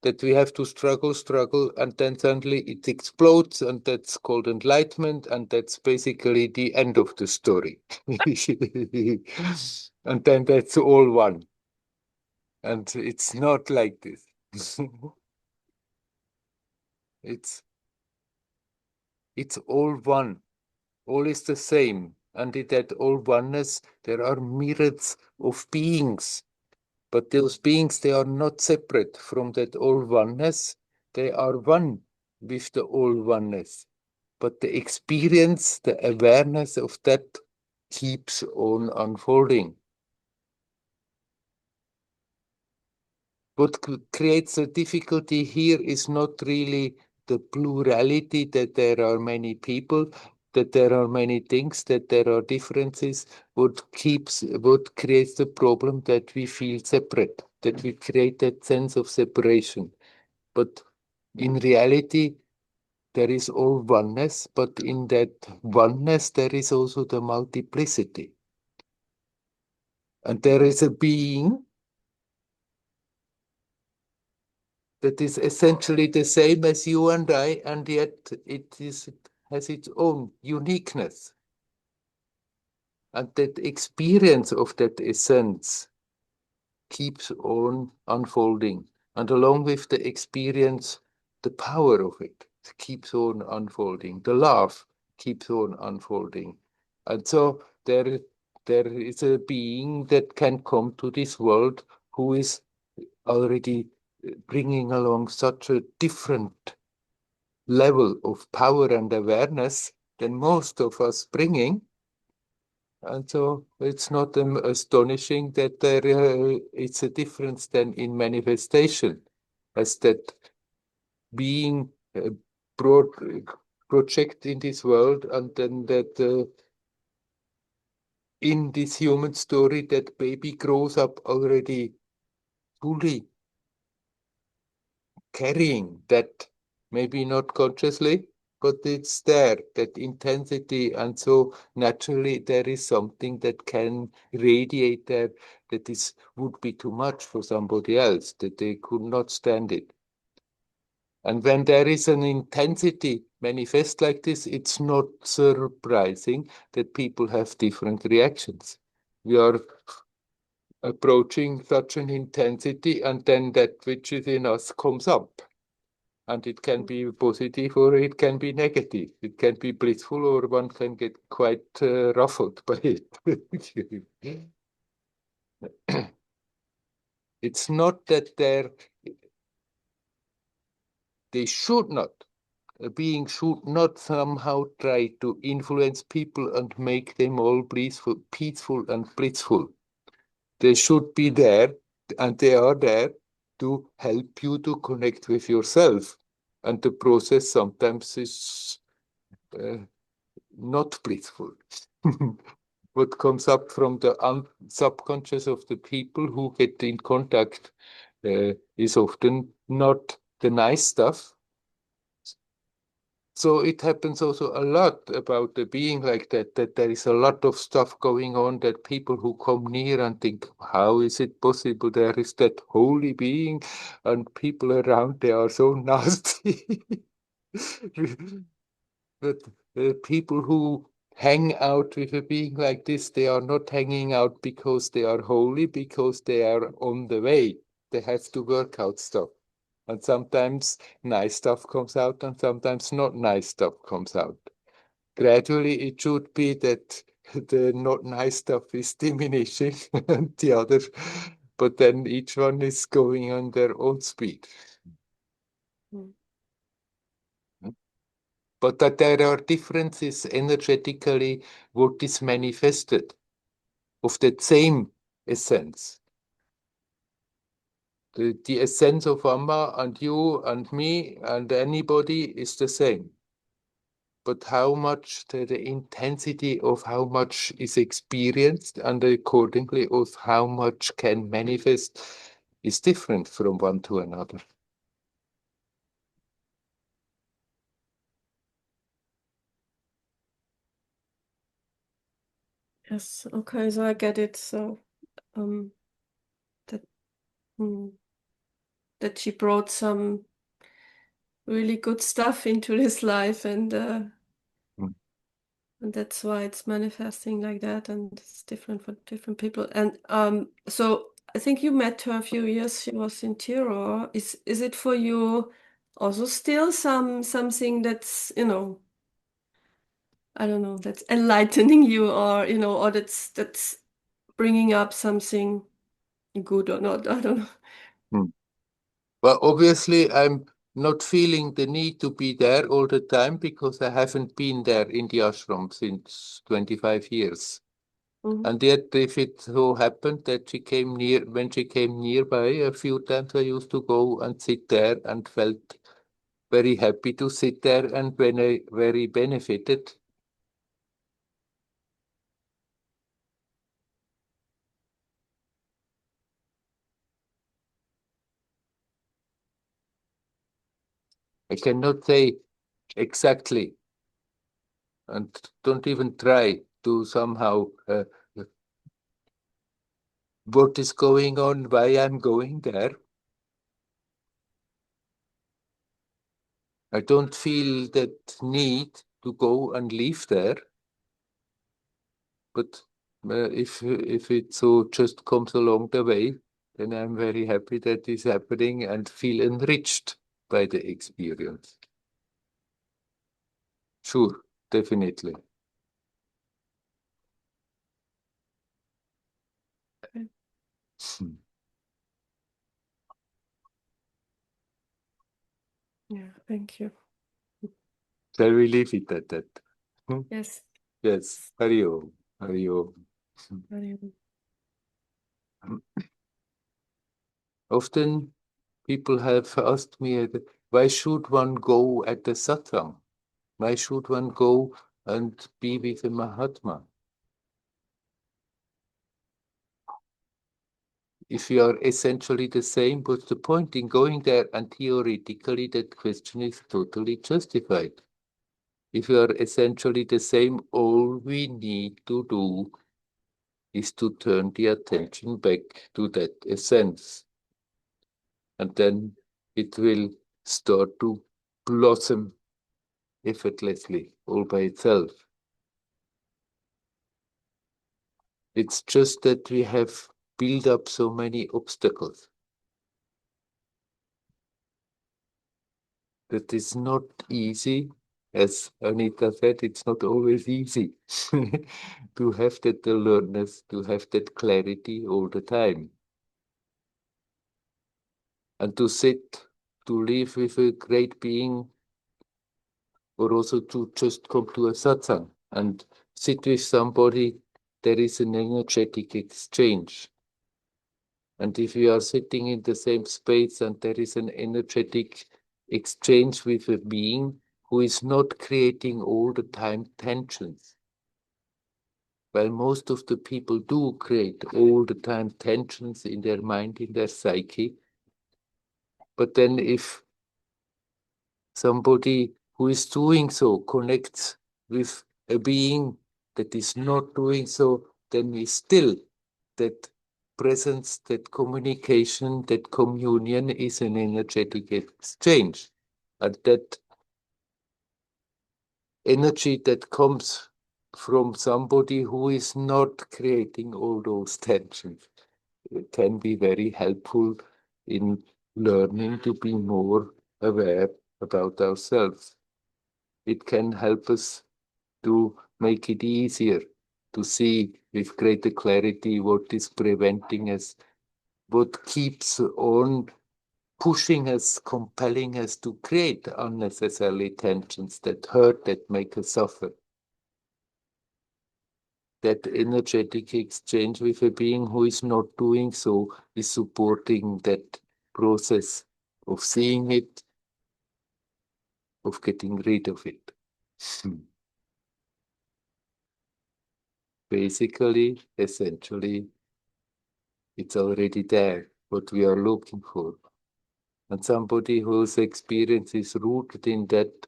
that we have to struggle, and then suddenly it explodes, and that's called enlightenment, and that's basically the end of the story. And then that's all one. And it's not like this. It's it's all one. All is the same. And in that all oneness, there are myriads of beings. But those beings, they are not separate from that all oneness. They are one with the all oneness. But the experience, the awareness of that keeps on unfolding. What creates a difficulty here is not really the plurality, that there are many people, that there are many things, that there are differences. What creates the problem that we feel separate, that we create that sense of separation. But in reality, there is all oneness, but in that oneness, there is also the multiplicity. And there is a being that is essentially the same as you and I, and yet it has its own uniqueness. And that experience of that essence keeps on unfolding. And along with the experience, the power of it keeps on unfolding. The love keeps on unfolding. And so there is a being that can come to this world who is already bringing along such a different level of power and awareness than most of us bringing. And so it's not astonishing that it's a difference then in manifestation, as that being brought, project in this world, and then that in this human story, that baby grows up already fully carrying that, maybe not consciously, but it's there, that intensity. And so naturally there is something that can radiate there that is would be too much for somebody else, that they could not stand it. And when there is an intensity manifest like this, it's not surprising that people have different reactions. We are approaching such an intensity, and then that which is in us comes up. And it can be positive or it can be negative. It can be blissful or one can get quite ruffled by it. It's not that they should not, a being should not somehow try to influence people and make them all blissful, peaceful and blissful. They should be there, and they are there to help you to connect with yourself. And the process sometimes is uh, not blissful. What comes up from the subconscious of the people who get in contact is often not the nice stuff. So it happens also a lot about the being like that, that there is a lot of stuff going on, that people who come near and think, how is it possible? There is that holy being, and people around, they are so nasty. But people who hang out with a being like this, they are not hanging out because they are holy, because they are on the way. They have to work out stuff. And sometimes nice stuff comes out, and sometimes not nice stuff comes out. Gradually, it should be that the not nice stuff is diminishing and the other, but then each one is going on their own speed. but that there are differences energetically what is manifested of that same essence. The essence of Amma and you and me and anybody is the same. But how much the intensity of how much is experienced and accordingly of how much can manifest is different from one to another. Yes, okay, so I get it. So that that she brought some really good stuff into this life, and that's why it's manifesting like that, and it's different for different people. And so I think you met her a few years. She was in Tirol. Is it for you also still something that's, you know, I don't know, that's enlightening you, or you know, or that's bringing up something good or not? I don't know. Well, obviously, I'm not feeling the need to be there all the time because I haven't been there in the ashram since 25 years. And yet, if it so happened that she came near, when she came nearby, a few times I used to go and sit there and felt very happy to sit there and when I very benefited. I cannot say exactly and don't even try to somehow what is going on, why I'm going there. I don't feel that need to go and live there. But if it so just comes along the way, then I'm very happy that is happening and feel enriched by the experience. Sure, definitely. Okay. Yeah, thank you. Shall we leave it at that? Yes. Yes. Hari Om. Hari Om. Very Often people have asked me, why should one go at the Satsang? Why should one go and be with a Mahatma? If you are essentially the same, what's the point in going there? And theoretically, that question is totally justified. If you are essentially the same, all we need to do is to turn the attention back to that essence. And then it will start to blossom effortlessly, all by itself. It's just that we have built up so many obstacles. That is not easy. As Anita said, it's not always easy to have that alertness, to have that clarity all the time. And to sit, to live with a great being, or also to just come to a satsang and sit with somebody, there is an energetic exchange. And if you are sitting in the same space and there is an energetic exchange with a being who is not creating all the time tensions, well, most of the people do create all the time tensions in their mind, in their psyche. But then if somebody who is doing so connects with a being that is not doing so, then we still, that presence, that communication, that communion is an energetic exchange. And that energy that comes from somebody who is not creating all those tensions can be very helpful in learning to be more aware about ourselves. It can help us to make it easier to see with greater clarity what is preventing us, what keeps on pushing us, compelling us to create unnecessarily tensions that hurt, that make us suffer. That energetic exchange with a being who is not doing so is supporting that process of seeing it, of getting rid of it. Basically, essentially, it's already there, what we are looking for. And somebody whose experience is rooted in that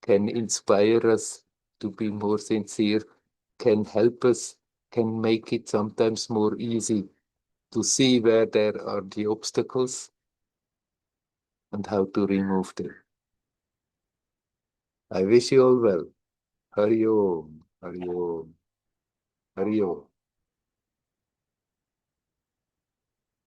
can inspire us to be more sincere, can help us, can make it sometimes more easy to see where there are the obstacles and how to remove them. I wish you all well. Hari Om, Hari Om, Hari Om.